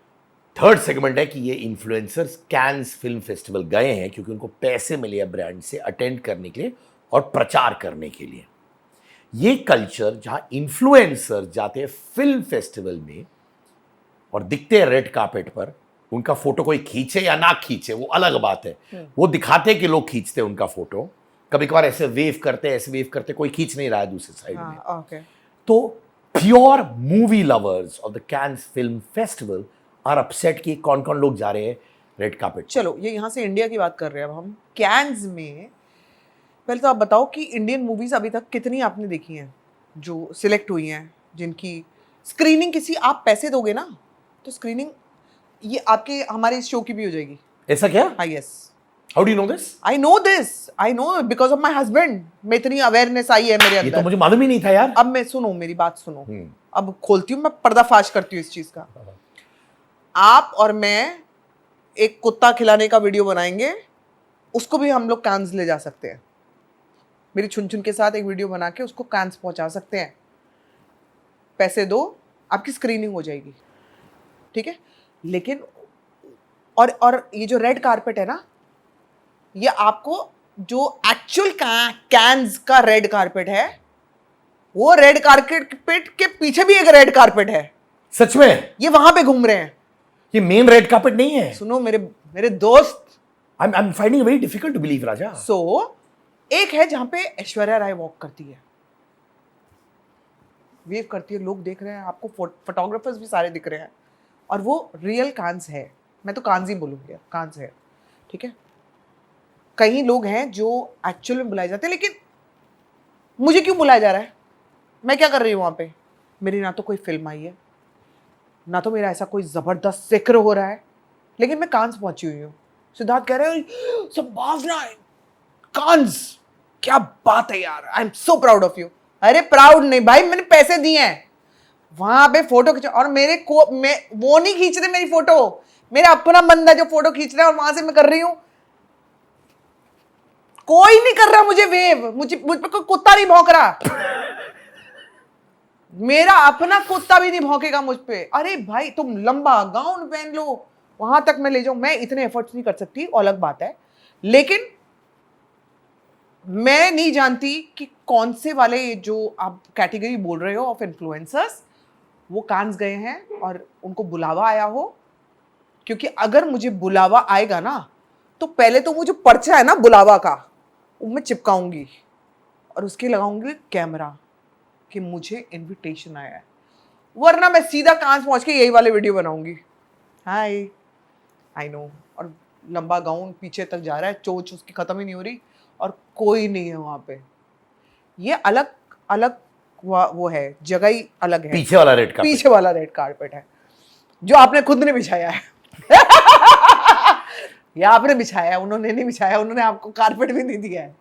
थर्ड सेगमेंट है कि ये इन्फ्लुएंसर्स कैन्स फिल्म फेस्टिवल गए हैं क्योंकि उनको पैसे मिले हैं ब्रांड से अटेंड करने के लिए और प्रचार करने के लिए। ये कल्चर जहां इन्फ्लुएंसर जाते हैं फिल्म फेस्टिवल में और दिखते हैं रेड कार्पेट पर, उनका फोटो कोई खींचे या ना खींचे वो अलग बात है। वो दिखाते हैं कि लोग खींचते हैं उनका फोटो, कभी कभार ऐसे वेव करते हैं, ऐसे वेव करते, कोई खींच नहीं रहा है दूसरी साइड में। ओके। तो pure movie lovers of the Cannes film festival are upset कि कौन कौन लोग जा रहे हैं रेड कार्पेट। चलो ये यहाँ से इंडिया की बात कर रहे हैं अब हम। कैन्स में पहले तो आप बताओ कि इंडियन मूवीज अभी तक कितनी आपने देखी हैं जो सिलेक्ट हुई हैं, जिनकी स्क्रीनिंग किसी, आप पैसे दोगे ना तो स्क्रीनिंग ये आपके हमारे इस शो की भी हो जाएगी। ऐसा क्या? हाँ yes, how do you know this? I know because of my husband. में इतनी अवेयरनेस आई है मेरे ये तो अंदर। मुझे मालूम ही नहीं था यार। अब मैं सुनो, मेरी बात सुनो, अब खोलती हूँ मैं, पर्दाफाश करती हूँ इस चीज का। आप और मैं एक कुत्ता खिलाने का वीडियो बनाएंगे, उसको भी हम लोग कांस ले जा सकते हैं। मेरी छुन छुन के साथ एक वीडियो बना के उसको कांस पहुंचा सकते हैं। पैसे दो, आपकी स्क्रीनिंग हो जाएगी, ठीक है। लेकिन और ये जो रेड कारपेट है ना, ये आपको जो एक्चुअल कैंस का रेड कारपेट है, वो रेड कारपेट के पीछे भी एक रेड कारपेट है। सच में? ये वहां पे घूम रहे हैं। ये मेन रेड कार्पेट नहीं है। सुनो मेरे दोस्त, I'm finding it very difficult to believe, राजा। एक है जहां पे ऐश्वर्या राय वॉक करती है, वेव करती है, लोग देख रहे हैं, आपको फोटोग्राफर्स भी सारे दिख रहे हैं, और वो रियल कांस है। मैं तो कांस ही बोलूंगी, कांस है, ठीक है। कई लोग हैं जो एक्चुअल में बुलाए जाते हैं, लेकिन मुझे क्यों बुलाया जा रहा है? मैं क्या कर रही हूँ वहां पे? मेरी ना तो कोई फिल्म आई है, ना तो मेरा ऐसा कोई जबरदस्त जिक्र हो रहा है, लेकिन मैं कांस पहुंची हुई हूँ। सिद्धार्थ कह रहे हैं संभावना है कांस, क्या बात है यार, I am so proud of you. अरे प्राउड नहीं भाई, मैंने पैसे दिए हैं वहां पे फोटो खींचा, और वो नहीं खींच रहे मेरी फोटो, मेरा अपना बंदा जो फोटो खींच रहा है, और वहां से मैं कर रही हूं। कोई नहीं कर रहा मुझे वेव, मुझ पे कोई कुत्ता नहीं भौंक रहा। मेरा अपना कुत्ता भी नहीं भौंकेगा मुझ पे। अरे भाई तुम लंबा गाउन पहन लो, वहां तक मैं ले जाऊं, मैं इतने एफर्ट्स नहीं कर सकती, अलग बात है। लेकिन मैं नहीं जानती कि कौन से वाले जो आप कैटेगरी बोल रहे हो ऑफ इन्फ्लुएंसर्स, वो कांस गए हैं और उनको बुलावा आया हो। क्योंकि अगर मुझे बुलावा आएगा ना, तो पहले तो वो जो पर्चा है ना बुलावा का, वो मैं चिपकाऊंगी और उसके लगाऊंगी कैमरा कि मुझे इनविटेशन आया है। वरना मैं सीधा कांस पहुंच के यही वाले वीडियो बनाऊंगी। हाय, आई नो, और लंबा गाउन पीछे तक जा रहा है, चोच उसकी खत्म ही नहीं हो रही, और कोई नहीं है वहां पे। ये अलग अलग वो है, जगह ही अलग है। पीछे वाला रेड कार्पेट, पीछे वाला रेड कार्पेट है जो आपने खुद ने बिछाया है। या आपने बिछाया है, उन्होंने नहीं बिछाया, उन्होंने आपको कारपेट भी नहीं दिया है।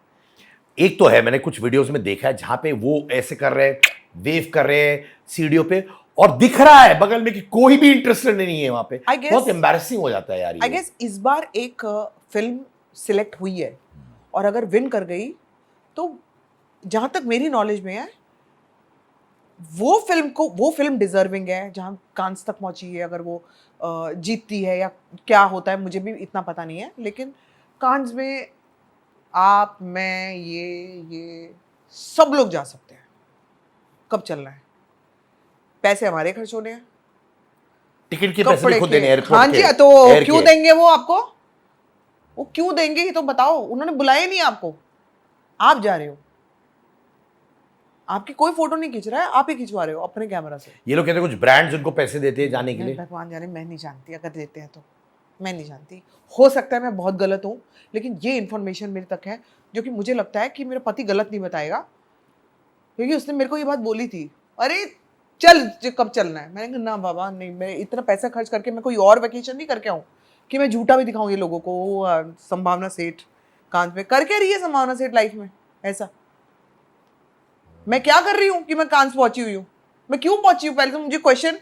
एक तो है, मैंने कुछ वीडियोस में देखा है जहां पे वो ऐसे कर रहे हैं, वेव कर रहे हैं सीढ़ियों पे, और दिख रहा है बगल में कि कोई भी इंटरेस्टेड नहीं है वहां पे। बहुत एम्बैरेसिंग हो जाता है यार। आई गेस इस बार एक फिल्म सिलेक्ट हुई है, और अगर विन कर गई तो जहां तक मेरी नॉलेज में है, वो फिल्म डिजर्विंग है जहां कांस तक पहुंची है। अगर वो जीतती है या क्या होता है मुझे भी इतना पता नहीं है, लेकिन कांस में आप, मैं, ये सब लोग जा सकते हैं। कब चलना है? पैसे हमारे खर्च होने हैं, टिकट के पैसे भी खुद देने, एयरपोर्ट हाँ के, जी, तो एयर क्यों के। देंगे वो आपको? वो क्यों देंगे ये तो बताओ। उन्होंने बुलाया नहीं आपको, आप जा रहे हो। आपकी कोई फोटो नहीं खींच रहा है, आप ही खिंचवा रहे हो अपने कैमरा से। ये लोग कहते हैं कुछ ब्रांड्स उनको पैसे देते हैं जाने के लिए। भगवान जाने, मैं नहीं जानती, अगर देते हैं तो मैं नहीं जानती। हो सकता है मैं बहुत गलत हूँ, लेकिन ये इन्फॉर्मेशन मेरे तक है जो कि मुझे लगता है कि मेरा पति गलत नहीं बताएगा, क्योंकि उसने मेरे को ये बात बोली थी, अरे चल कब चलना है। मैंने कहा ना बाबा नहीं, मैं इतना पैसा खर्च करके मैं कोई और वेकेशन नहीं करके आऊँ कि मैं झूठा भी दिखाऊँ ये लोगों को। वो, संभावना सेठ कांच पे कर क्या रही है संभावना सेठ लाइफ में? ऐसा मैं क्या कर रही हूँ कि मैं कांस पहुंची हुई हूँ? मैं क्यों पहुंची हूँ? पहले तो मुझे क्वेश्चन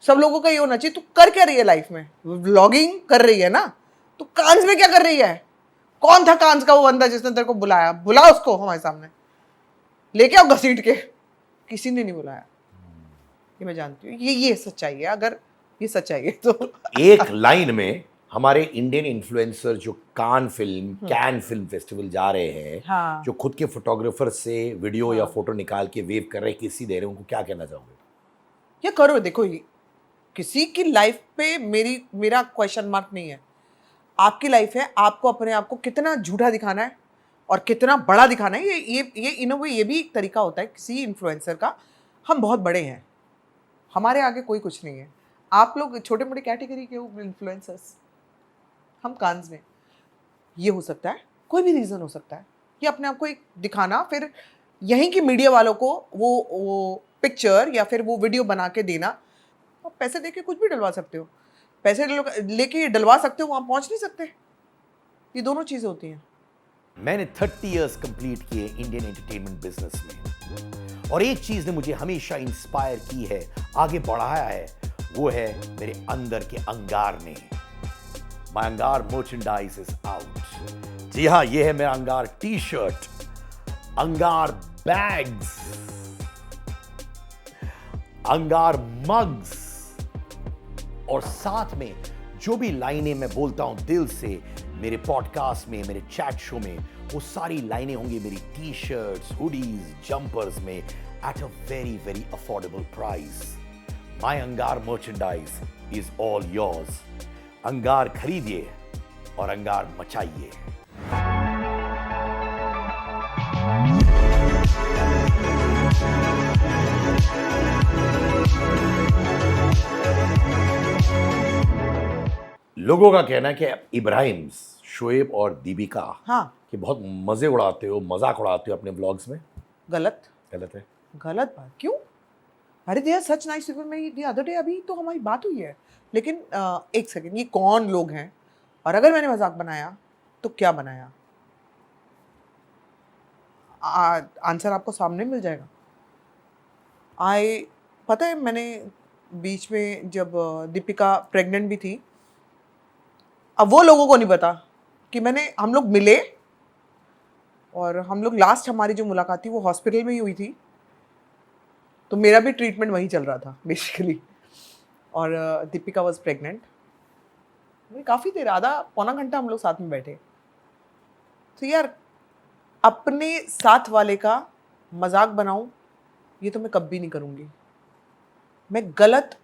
सब लोगों का ये होना चाहिए, तू कर क्या रही है लाइफ में? व्लॉगिंग कर रही है ना, तो कांस में क्या कर रही है? कौन था कांस का वो बंदा जिसने तेरे को बुलाया? बुला उसको हमारे सामने, लेके आओ घसीट के। किसी ने नहीं बुलाया, ये मैं जानती हूँ। ये सच्चाई है, अगर ये सच्चाई है तो एक लाइन में हमारे इंडियन इन्फ्लुएंसर जो कैन फिल्म फेस्टिवल जा रहे हैं, हाँ। जो खुद के फोटोग्राफर से वीडियो या हाँ। फोटो निकाल के वेव कर रहे हैं, किसी दे रहे हैं, उनको क्या कहना चाहोगे? ये करो, देखो ये किसी की लाइफ पे मेरा क्वेश्चन मार्क नहीं है। आपकी लाइफ है, आपको अपने आप को कितना झूठा दिखाना है और कितना बड़ा दिखाना है। ये इन अ वे ये भी एक तरीका होता है किसी इन्फ्लुएंसर का। हम बहुत बड़े हैं, हमारे आगे कोई कुछ नहीं है। आप लोग छोटे मोटे कैटेगरी के हो इन्फ्लुएंसर्स, हम कांस में। ये हो सकता है, कोई भी रीज़न हो सकता है, ये अपने आप को एक दिखाना, फिर यहीं की मीडिया वालों को वो पिक्चर या फिर वो वीडियो बना के देना। आप पैसे दे के कुछ भी डलवा सकते हो, पैसे लेके डलवा सकते हो, वहाँ पहुँच नहीं सकते। ये दोनों चीज़ें होती हैं। मैंने 30 इयर्स कंप्लीट किए इंडियन एंटरटेनमेंट बिजनेस में, और एक चीज ने मुझे हमेशा इंस्पायर की है, आगे बढ़ाया है, वो है मेरे अंदर के अंगार ने। माय अंगार मर्चेंडाइज इज आउट। जी हाँ, ये है मेरा अंगार टी शर्ट, अंगार बैग्स, अंगार मग्स, और साथ में जो भी लाइनें मैं बोलता हूं दिल से मेरे पॉडकास्ट में, मेरे चैट शो में, वो सारी लाइनें होंगी मेरी टी शर्ट्स, हुडीज, जंपर्स में at a very very affordable price. My अंगार मर्चेंडाइज इज ऑल योर्स। अंगार खरीदिए और अंगार मचाइए। लोगों का कहना है कि इब्राहिम, शोएब और दीपिका हाँ। कि बहुत मजे उड़ाते हो, मजाक उड़ाते हो अपने व्लॉग्स में। गलत गलत है। गलत बात क्यों? अरे they are such nice people. मैं द अदर डे अभी तो हमारी बात हुई है, लेकिन एक सेकंड, ये कौन लोग हैं और अगर मैंने मजाक बनाया तो क्या बनाया? आंसर आपको सामने मिल जाएगा। पता है, मैंने बीच में जब दीपिका प्रेग्नेंट भी थी, अब वो लोगों को नहीं पता कि हम लोग मिले, और हम लोग लास्ट हमारी जो मुलाकात थी वो हॉस्पिटल में ही हुई थी। तो मेरा भी ट्रीटमेंट वहीं चल रहा था बेसिकली, और दीपिका वाज प्रेग्नेंट। काफ़ी देर, आधा पौना घंटा हम लोग साथ में बैठे। तो यार, अपने साथ वाले का मजाक बनाऊं, ये तो मैं कभी नहीं करूँगी। मैं गलत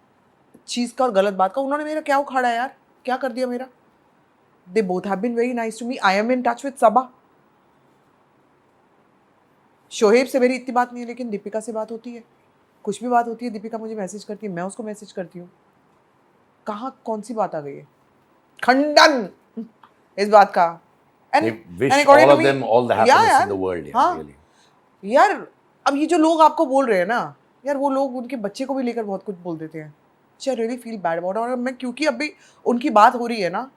चीज़ का और गलत बात का, उन्होंने मेरा क्या उखाड़ा यार, क्या कर दिया मेरा? They both have been very nice to me. I am in touch with Saba. Shoaib से मेरी इतनी बात नहीं है, लेकिन दीपिका से बात होती है। कुछ भी बात होती है, दीपिका मुझे मैसेज करती है, मैं उसको मैसेज करती हूँ। कहाँ कौन सी बात आ गई है? खंडन इस बात का। They wish all of them all the happiness in the world. हाँ really. यार, अब ये जो लोग आपको बोल रहे हैं ना यार, वो लोग उनके बच्चे को भी लेकर बहुत कुछ बोल देते हैं। I really feel bad about. और मैं, क्योंकि अभी उनकी बात हो रही है ना,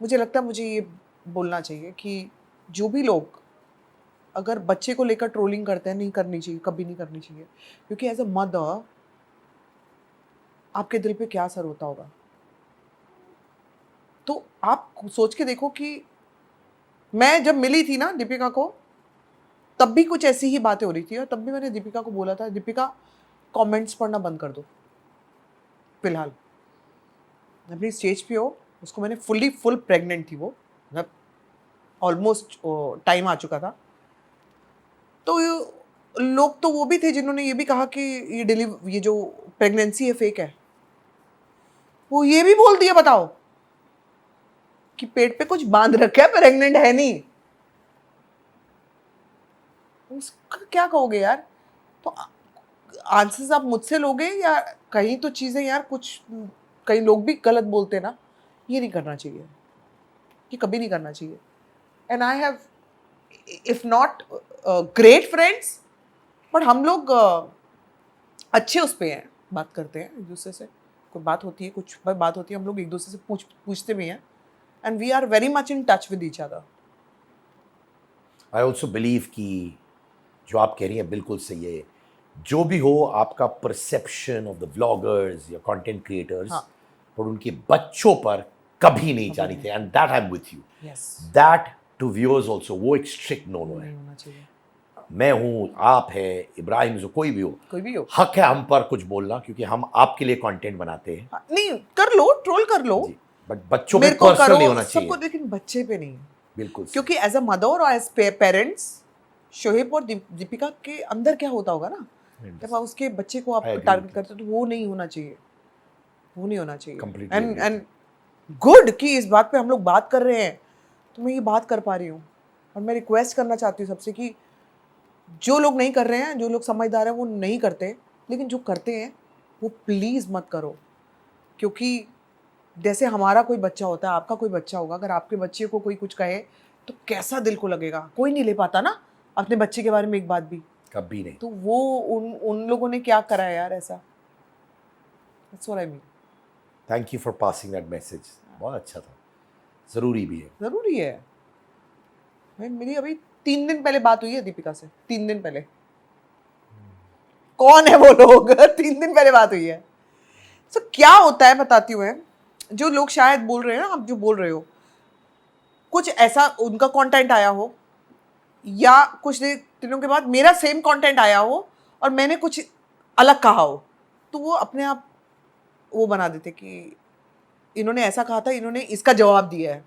मुझे लगता है मुझे ये बोलना चाहिए कि जो भी लोग अगर बच्चे को लेकर ट्रोलिंग करते हैं, नहीं करनी चाहिए, कभी नहीं करनी चाहिए। क्योंकि एज अ मदर आपके दिल पे क्या असर होता होगा। तो आप सोच के देखो कि मैं जब मिली थी ना दीपिका को, तब भी कुछ ऐसी ही बातें हो रही थी, और तब भी मैंने दीपिका को बोला था, दीपिका कमेंट्स पढ़ना बंद कर दो फिलहाल। अपनी स्टेज पे हो, उसको मैंने फुल प्रेग्नेंट थी वो, मतलब ऑलमोस्ट टाइम आ चुका था, तो लोग तो वो भी थे जिन्होंने ये भी कहा कि ये जो प्रेगनेंसी है फेक है। वो ये भी बोल दिया, बताओ, कि पेट पे कुछ बांध रखा है, प्रेग्नेंट है नहीं। उसका क्या कहोगे यार? तो आंसर्स आप मुझसे लोगे या कहीं तो चीजें यार कुछ, कई लोग भी गलत बोलते हैं ना, ये नहीं करना चाहिए, ये कभी नहीं करना चाहिए। And I have, if not great friends, but हम लोग अच्छे उस पे हैं, बात करते हैं एक दूसरे से, कोई बात होती है, कुछ बात होती है, हम लोग एक दूसरे से पूछते भी हैं, and we are very much in touch with each other. I also believe कि जो आप कह रही हैं बिल्कुल सही है। जो भी हो, आपका परसेप्शन ऑफ द व्लॉगर्स या कंटेंट क्रिएटर्स, हाँ। पर उनके बच्चों पर कभी नहीं जानी चाहिए, and that I am with you. Yes, that to viewers also, वो एक स्ट्रिक्ट नो है। नहीं होना चाहिए। मैं हूँ, आप है, इब्राहिम जो कोई भी हो, हो हक है हम पर कुछ बोलना, क्योंकि हम आपके लिए कंटेंट बनाते हैं। हाँ, नहीं कर लो, ट्रोल कर लो, जी, बट बच्चों पे मेरे को पर्सनल करो, नहीं होना चाहिए। सबको, लेकिन बच्चे पे नहीं। बिल्कुल सही। क्योंकि एज अ मदर और एज पेरेंट्स, शोहेब और दीपिका के अंदर क्या होता होगा ना, जब आप उसके बच्चे को आप I agree टारगेट with करते हो, तो वो नहीं होना चाहिए, वो नहीं होना चाहिए। Completely and agree and good कि इस बात पे हम लोग बात कर रहे हैं, तो मैं ये बात कर पा रही हूँ। और मैं रिक्वेस्ट करना चाहती हूँ सबसे कि जो लोग नहीं कर रहे हैं, जो लोग समझदार हैं, वो नहीं करते, लेकिन जो करते हैं वो प्लीज़ मत करो। क्योंकि जैसे हमारा कोई बच्चा होता है, आपका कोई बच्चा होगा, अगर आपके बच्चे को कोई कुछ कहे तो कैसा दिल को लगेगा। कोई नहीं ले पाता ना अपने बच्चे के बारे में एक बात भी, कभी नहीं। तो वो उन लोगों ने क्या करा है यार ऐसा। That's what I mean. Thank you for passing that message, बहुत अच्छा था, जरूरी भी है। ज़रूरी है। मेरी अभी 3 दिन पहले बात हुई है दीपिका से, 3 दिन पहले। कौन है वो लोग? 3 दिन पहले बात हुई है। तो क्या होता है बताती हूँ मैं, जो लोग शायद बोल रहे हैं ना, आप जो बोल रहे हो, कुछ ऐसा उनका कंटेंट आया हो, या कुछ दिनों के बाद मेरा सेम कंटेंट आया हो और मैंने कुछ अलग कहा हो, तो वो अपने आप वो बना देते कि इन्होंने ऐसा कहा था, इन्होंने इसका जवाब दिया है।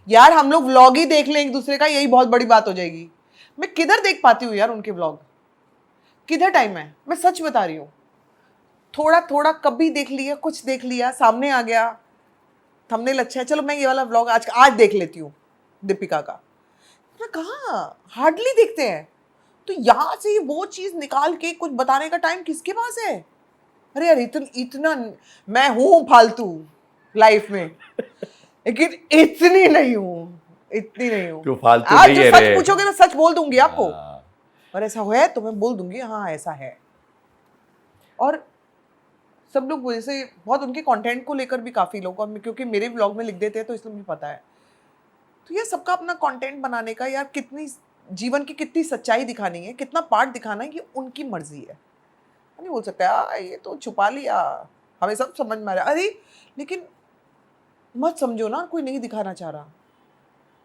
यार हम लोग व्लॉग ही देख लें एक दूसरे का, यही बहुत बड़ी बात हो जाएगी। मैं किधर देख पाती हूँ यार उनके व्लॉग, किधर टाइम है? मैं सच बता रही हूँ, थोड़ा थोड़ा कभी देख लिया, कुछ देख लिया, सामने आ गया, थंबनेल अच्छा है, चलो मैं ये वाला व्लॉग आज देख लेती हूँ दीपिका का। मैं कहाँ, हार्डली देखते हैं। तो यहाँ से वो चीज़ निकाल के कुछ बताने का टाइम किसके पास है? अरे यार इतना मैं हूँ फालतू लाइफ में, लेकिन इतनी नहीं हूँ, इतनी नहीं हूँ। तो फालतू आज नहीं जो है सच रे। पूछोगे मैं सच बोल दूंगी आपको, हाँ। और ऐसा है तो मैं बोल दूंगी हाँ ऐसा है। और सब लोग वैसे बहुत उनके कंटेंट को लेकर भी काफ़ी लोग, और क्योंकि मेरे व्लॉग में लिख देते हैं तो इसलिए मुझे पता है। तो ये सबका अपना कंटेंट बनाने का, यार कितनी जीवन की कितनी सच्चाई दिखानी है, कितना पार्ट दिखाना है, ये उनकी मर्जी है। नहीं बोल सकता यार ये तो छुपा लिया, हमें सब समझ में आ रहा है। अरे लेकिन मत समझो ना कोई नहीं दिखाना चाह रहा।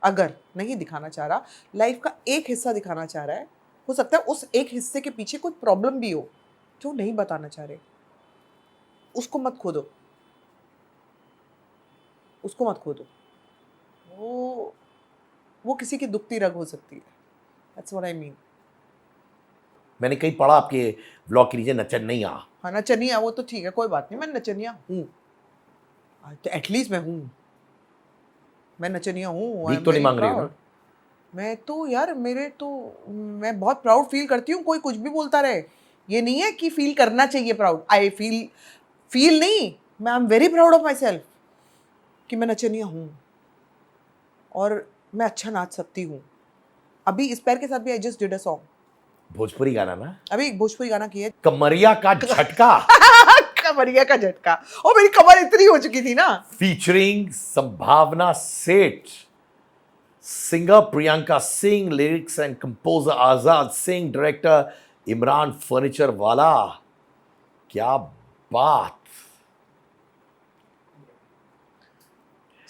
अगर नहीं दिखाना चाह रहा, लाइफ का एक हिस्सा दिखाना चाह रहा है, हो सकता है उस एक हिस्से के पीछे कोई प्रॉब्लम भी हो जो नहीं बताना चाह रहे, उसको मत खोदो, उसको मत खोदो। वो किसी की दुखती रग हो सकती है। That's what I mean. मैंने कहीं पढ़ा आपके व्लॉग के नीचे नचनिया। हाँ नचनिया, वो तो ठीक है, कोई बात नहीं, मैं नचनिया हूँ, तो एटलीस्ट मैं हूँ, मैं नचनिया हूँ। भीख तो नहीं मांग रही हो ना? मैं तो यार मैं बहुत प्राउड फील करती हूँ, कोई कुछ भी बोलता रहे। ये नहीं है कि फील करना चाहिए प्राउड, आई फील नहीं, मैं I am very proud of my self कि मैं नचनिया हूँ और मैं अच्छा नाच सकती हूँ। अभी इस पैर के साथ भी I just did a song, Bhojpuri गाना ना, अभी एक भोजपुरी गाना किया है, कमरिया का झटका। कमरिया का झटका। और मेरी कमर इतनी हो चुकी थी ना। फीचरिंग संभावना सेठ, singer Priyanka Singh, lyrics and composer Azad Singh, director Imran furniture वाला। क्या बात।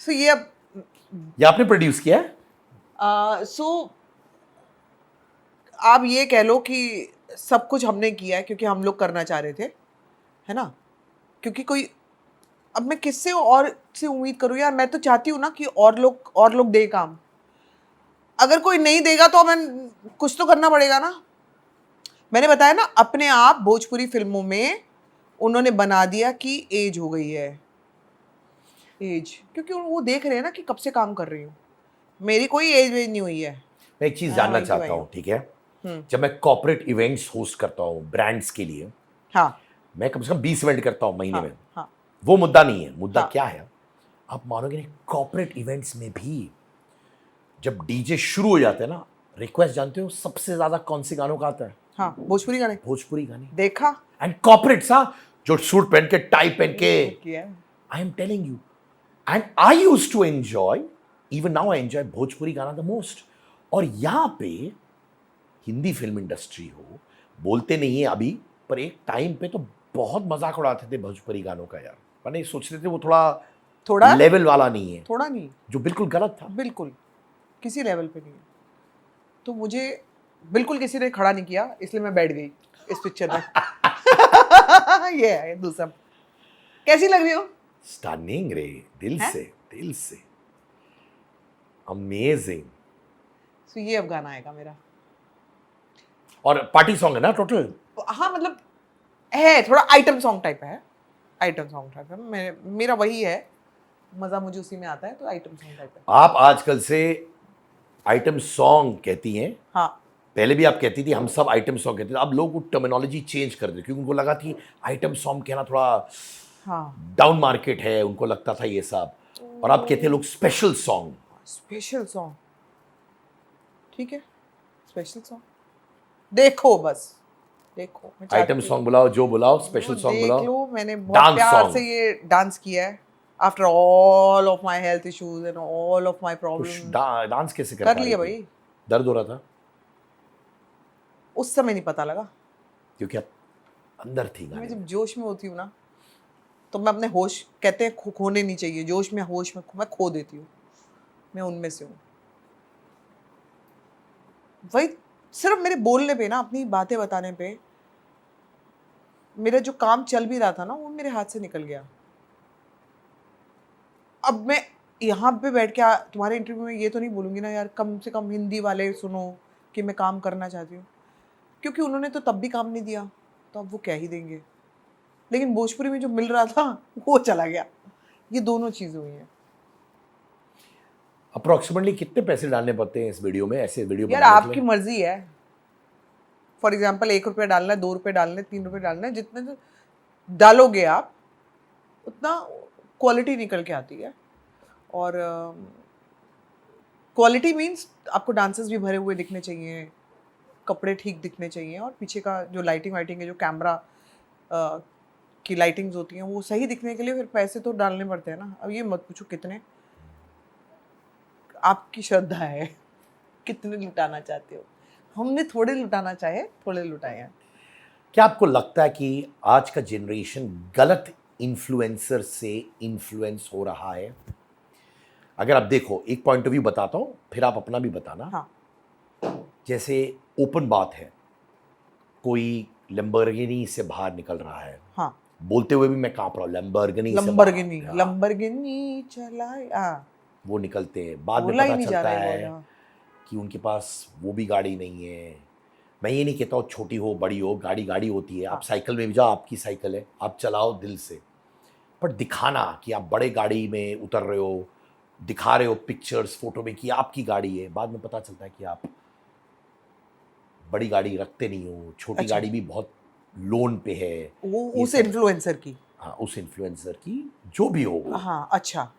सो ये अब ये आपने प्रोड्यूस किया है? आप ये कह लो कि सब कुछ हमने किया है क्योंकि हम लोग करना चाह रहे थे, है ना? क्योंकि कोई, अब मैं किससे और से उम्मीद करूँ यार? मैं तो चाहती हूँ ना कि और लोग दे काम। अगर कोई नहीं देगा तो हमें कुछ तो करना पड़ेगा ना। मैंने बताया ना, अपने आप भोजपुरी फिल्मों में उन्होंने बना दिया कि एज हो गई है, एज, क्योंकि वो देख रहे हैं ना कि कब से काम कर रही हूँ, मेरी कोई एज वेज नहीं हुई है। मैं एक चीज हाँ, जानना वही की चाहता वही हूँ, ठीक है? हूँ। जब मैं कॉर्पोरेट इवेंट्स होस्ट करता हूँ ब्रांड्स के लिए, हाँ मैं कम से कम 20 इवेंट करता हूँ महीने हाँ में। हाँ वो मुद्दा नहीं है, मुद्दा हाँ। क्या है, आप मानोगे नहीं, कॉर्पोरेट इवेंट्स में भी जब डीजे शुरू हो जाते हैं ना, रिक्वेस्ट जानते हो सबसे ज्यादा कौन से गानों का आता है? हाँ, भोजपुरी गाने। भोजपुरी गाने। देखा एंड कॉर्पोरेट्स, हाँ, जो सूट पहन के टाई पहन के, किया। I am telling you, and I used to enjoy, even now I enjoy Bhojpuri गाना द मोस्ट। और यहां पे हिंदी फिल्म इंडस्ट्री हो, बोलते नहीं है अभी, पर एक टाइम पे तो बहुत मजाक उड़ाते थे भोजपुरी गानों का यार। मैंने सोचते थे वो थोड़ा लेवल वाला नहीं है, थोड़ा नहीं, जो बिल्कुल गलत था। बिल्कुल किसी लेवल पे नहीं है। तो मुझे बिल्कुल किसी ने खड़ा नहीं किया, इसलिए मैं बैठ गई इस पिक्चर में। ये है दूसरा। कैसी लग रही हो? स्टनिंग रे, दिल हैं? से, दिल से अमेजिंग। तो ये अब गाना आएगा मेरा। और पार्टी सॉन्ग है ना टोटल? हाँ मतलब है, थोड़ा आइटम सॉन्ग टाइप है, आइटम सॉन्ग टाइप है। मेरा वही है, मजा मुझे उसी में आता है, तो आइटम सॉन्ग टाइप है। आप आजकल से आइटम सॉन्ग कहती हैं, हाँ पहले भी आप कहती थी हम सब आइटम सॉन्ग कहते थे। अब लोग वो टर्मिनोलॉजी चेंज कर दे, क्योंकि उनको लगा थी आइटम सॉन्ग कहना थोड़ा हाँ, डाउन मार्केट है, उनको लगता था ये सब। और अब कहते हैं लोग स्पेशल सॉन्ग। स्पेशल सॉन्ग, ठीक है, स्पेशल सॉन्ग। देखो बस, देखो मैं चाहती आइटम हूँ- सॉन्ग बुलाओ, जो बुलाओ, स्पेशल सॉन्ग देख बुलाओ। लो, मैंने बहुत डांस प्यार सॉन्ग। से ये डांस किया है। After all of my health issues and all of my तो प्रॉब्लम, डांस कैसे कर कर पा रही लिया थी? भाई। दर्द हो रहा था उस समय नहीं पता लगा। क्योंकि आप अंदर थी मैं गाने जब में। जोश में होती हूँ ना, तो मैं अपने होश, कहते हैं खोने नहीं चाहिए, जोश में होश में मैं खो देती हूँ। मैं उनमें से हूँ। वही सिर्फ मेरे बोलने पे ना, अपनी बातें बताने पे, मेरा जो काम चल भी रहा था ना, वो मेरे हाथ से निकल गया। अब मैं यहाँ पे बैठ के तुम्हारे इंटरव्यू में ये तो नहीं बोलूँगी ना यार, कम से कम हिंदी वाले सुनो कि मैं काम करना चाहती हूँ, क्योंकि उन्होंने तो तब भी काम नहीं दिया, तो अब वो क्या ही देंगे। लेकिन भोजपुरी में जो मिल रहा था वो चला गया। ये दोनों चीज़ें हुई हैं अप्रोक्सीमेटली कितने पैसे डालने पड़ते हैं इस वीडियो में, ऐसे वीडियो यार। बनाने के आपकी लिए? मर्जी है। फॉर एग्जाम्पल 1 रुपया डालना है, 2 रुपये डालने, 3 रुपये डालना है, जितने तो डालोगे आप उतना क्वालिटी निकल के आती है। और क्वालिटी मीन्स आपको डांसेस भी भरे हुए दिखने चाहिए, कपड़े ठीक दिखने चाहिए, और पीछे का जो लाइटिंग वाइटिंग है, जो कैमरा की लाइटिंग्स होती हैं, वो सही दिखने के लिए फिर पैसे तो डालने पड़ते हैं ना। अब ये मत पूछो कितने, आपकी श्रद्धा है कितने लुटाना चाहते हो। हमने थोड़े लुटाना चाहे, थोड़े लुटाए हैं। क्या आपको लगता है कि आज का जनरेशन गलत इन्फ्लुएंसर से इन्फ्लुएंस हो रहा है? अगर आप देखो, एक पॉइंट ऑफ व्यू बताता हूं, फिर आप अपना भी बताना। हाँ जैसे ओपन बात है, कोई लैम्बोर्गिनी से बाहर निकल रहा है, हाँ, बोलते हुए भी मैं कांप रहा हूं, लैम्बोर्गिनी से लंबरगिनी, बाहर। लंबरगिनी चलाए, वो निकलते हैं, बाद में बोला ही पता नहीं जा चलता रहा है है बोला। कि उनके पास वो भी गाड़ी नहीं है। मैं ये नहीं कहता हूँ छोटी हो बड़ी हो, गाड़ी गाड़ी होती है। आप साइकिल में भी जाओ, आपकी साइकिल है, आप चलाओ दिल से। पर दिखाना कि आप बड़े गाड़ी में उतर रहे हो, दिखा रहे हो पिक्चर्स फोटो में कि आपकी गाड़ी है, बाद में पता चलता है कि आप बड़ी गाड़ी रखते नहीं हो, छोटी अच्छा। गाड़ी भी बहुत लोन पे है। वो ये उस सब- इन्फ्लुएंसर की, हाँ, उस इन्फ्लुएंसर की, जो भी हो वो। हाँ अच्छा।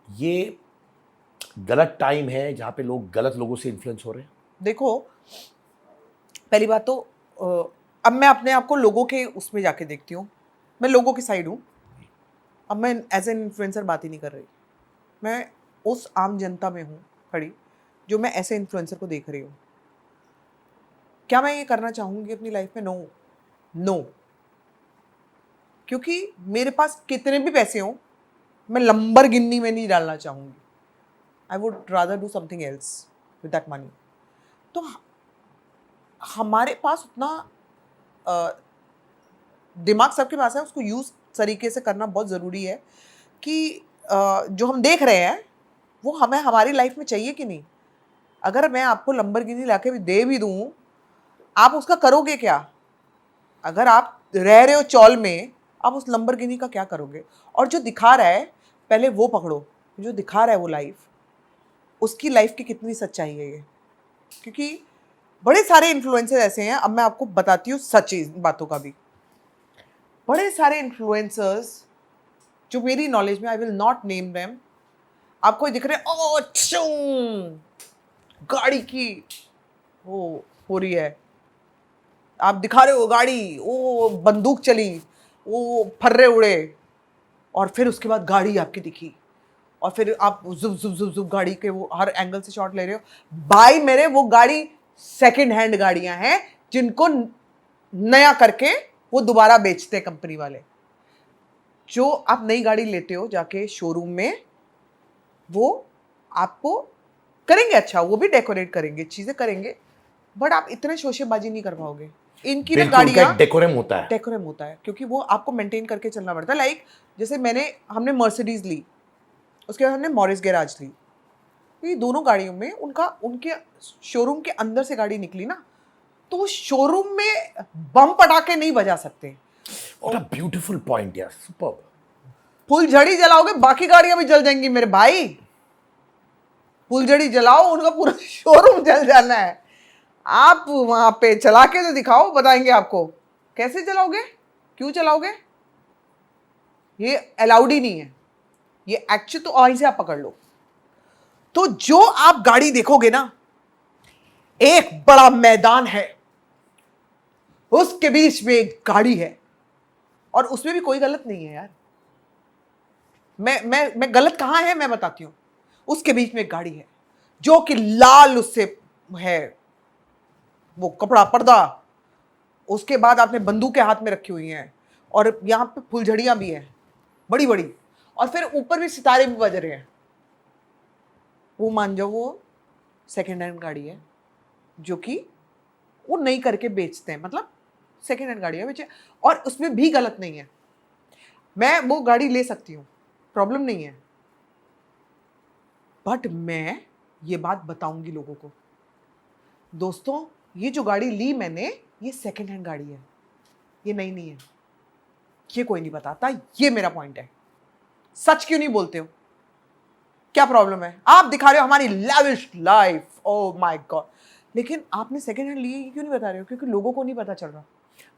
ये गलत टाइम है जहाँ पे लोग गलत लोगों से इन्फ्लुएंस हो रहे हैं। देखो, पहली बात तो अब मैं अपने आप को लोगों के उसमें जाके देखती हूँ, मैं लोगों की साइड हूँ। अब मैं एज एन इन्फ्लुएंसर बात ही नहीं कर रही, मैं उस आम जनता में हूँ खड़ी, जो मैं ऐसे इन्फ्लुएंसर को देख रही हूँ। क्या मैं ये करना चाहूँगी अपनी लाइफ में? No, no. क्योंकि मेरे पास कितने भी पैसे हों, मैं लंबरगिनी में नहीं डालना चाहूँगी। I would rather do something else with that money. तो हमारे पास उतना दिमाग सबके पास है, उसको यूज़ तरीके से करना बहुत ज़रूरी है कि जो हम देख रहे हैं वो हमें हमारी लाइफ में चाहिए कि नहीं। अगर मैं आपको लंबरगिनी लाके भी दे भी दूं, आप उसका करोगे क्या? अगर आप रह रहे हो चौल में, आप उस लंबरगिनी का क्या करोगे? और जो दिखा रहा है, पहले वो पकड़ो, जो दिखा रहा है वो लाइफ, उसकी लाइफ की कितनी सच्चाई है ये। क्योंकि बड़े सारे इन्फ्लुएंसर ऐसे हैं, अब मैं आपको बताती हूँ सच इन बातों का भी। बड़े सारे इन्फ्लुएंसर्स जो मेरी नॉलेज में, I will not name them, आपको दिख रहे हैं, ओ गाड़ी की वो हो रही है, आप दिखा रहे हो गाड़ी, वो बंदूक चली, वो फर्रे उड़े, और फिर उसके बाद गाड़ी आपकी दिखी, और फिर आप जुब जुब जुब जुब गाड़ी के वो हर एंगल से शॉट ले रहे हो। भाई मेरे, वो गाड़ी सेकंड हैंड गाड़ियां हैं जिनको नया करके वो दोबारा बेचते हैं कंपनी वाले। जो आप नई गाड़ी लेते हो जाके शोरूम में, वो आपको करेंगे अच्छा, वो भी डेकोरेट करेंगे, चीजें करेंगे, बट आप इतने शोशेबाजी नहीं कर पाओगे। इनकी ना बिल्कुल, उनका गाड़ियां एक डेकोरम होता है। डेकोरम होता है, क्योंकि वो आपको मेंटेन करके चलना पड़ता है। लाइक जैसे हमने मर्सिडीज ली, उसके बाद हमने मॉरिस गैराज ली। ये दोनों गाड़ियों में उनके शोरूम के अंदर से गाड़ी निकली ना, तो वो शोरूम में बम पटाखे नहीं बजा सकते। व्हाट अ ब्यूटीफुल पॉइंट यार, सुपर्ब। फुलझड़ी जलाओगे, बाकी गाड़ियां भी जल जाएंगी मेरे भाई। फुलझड़ी जलाओ, उनका पूरा शोरूम जल जाना है। आप वहां पे चला के तो दिखाओ, बताएंगे आपको कैसे चलाओगे, क्यों चलाओगे। ये अलाउड ही नहीं है, ये एक्चुअली तो वहीं से आप पकड़ लो। तो जो आप गाड़ी देखोगे ना, एक बड़ा मैदान है, उसके बीच में एक गाड़ी है, और उसमें भी कोई गलत नहीं है यार। मैं गलत कहां है मैं बताती हूं। उसके बीच में एक गाड़ी है जो कि लाल उससे है वो कपड़ा पर्दा, उसके बाद आपने बंदूकें हाथ में रखी हुई हैं, और यहां पे फुलझड़ियां भी हैं बड़ी बड़ी, और फिर ऊपर भी सितारे भी बज रहे हैं। वो मान जाओ वो सेकेंड हैंड गाड़ी है, जो कि वो नई करके बेचते हैं, मतलब सेकेंड हैंड गाड़ी है बेचे, और उसमें भी गलत नहीं है। मैं वो गाड़ी ले सकती हूँ, प्रॉब्लम नहीं है, बट मैं ये बात बताऊंगी लोगों को, दोस्तों ये जो गाड़ी ली मैंने, ये सेकेंड हैंड गाड़ी है, ये नई नहीं है। ये कोई नहीं बताता, ये मेरा पॉइंट है। सच क्यों नहीं बोलते हो? क्या प्रॉब्लम है? आप दिखा रहे हो हमारी lavish life, oh my God, लेकिन आपने सेकेंड हैंड ली है, ये क्यों नहीं बता रहे हो? क्योंकि लोगों को नहीं पता चल रहा।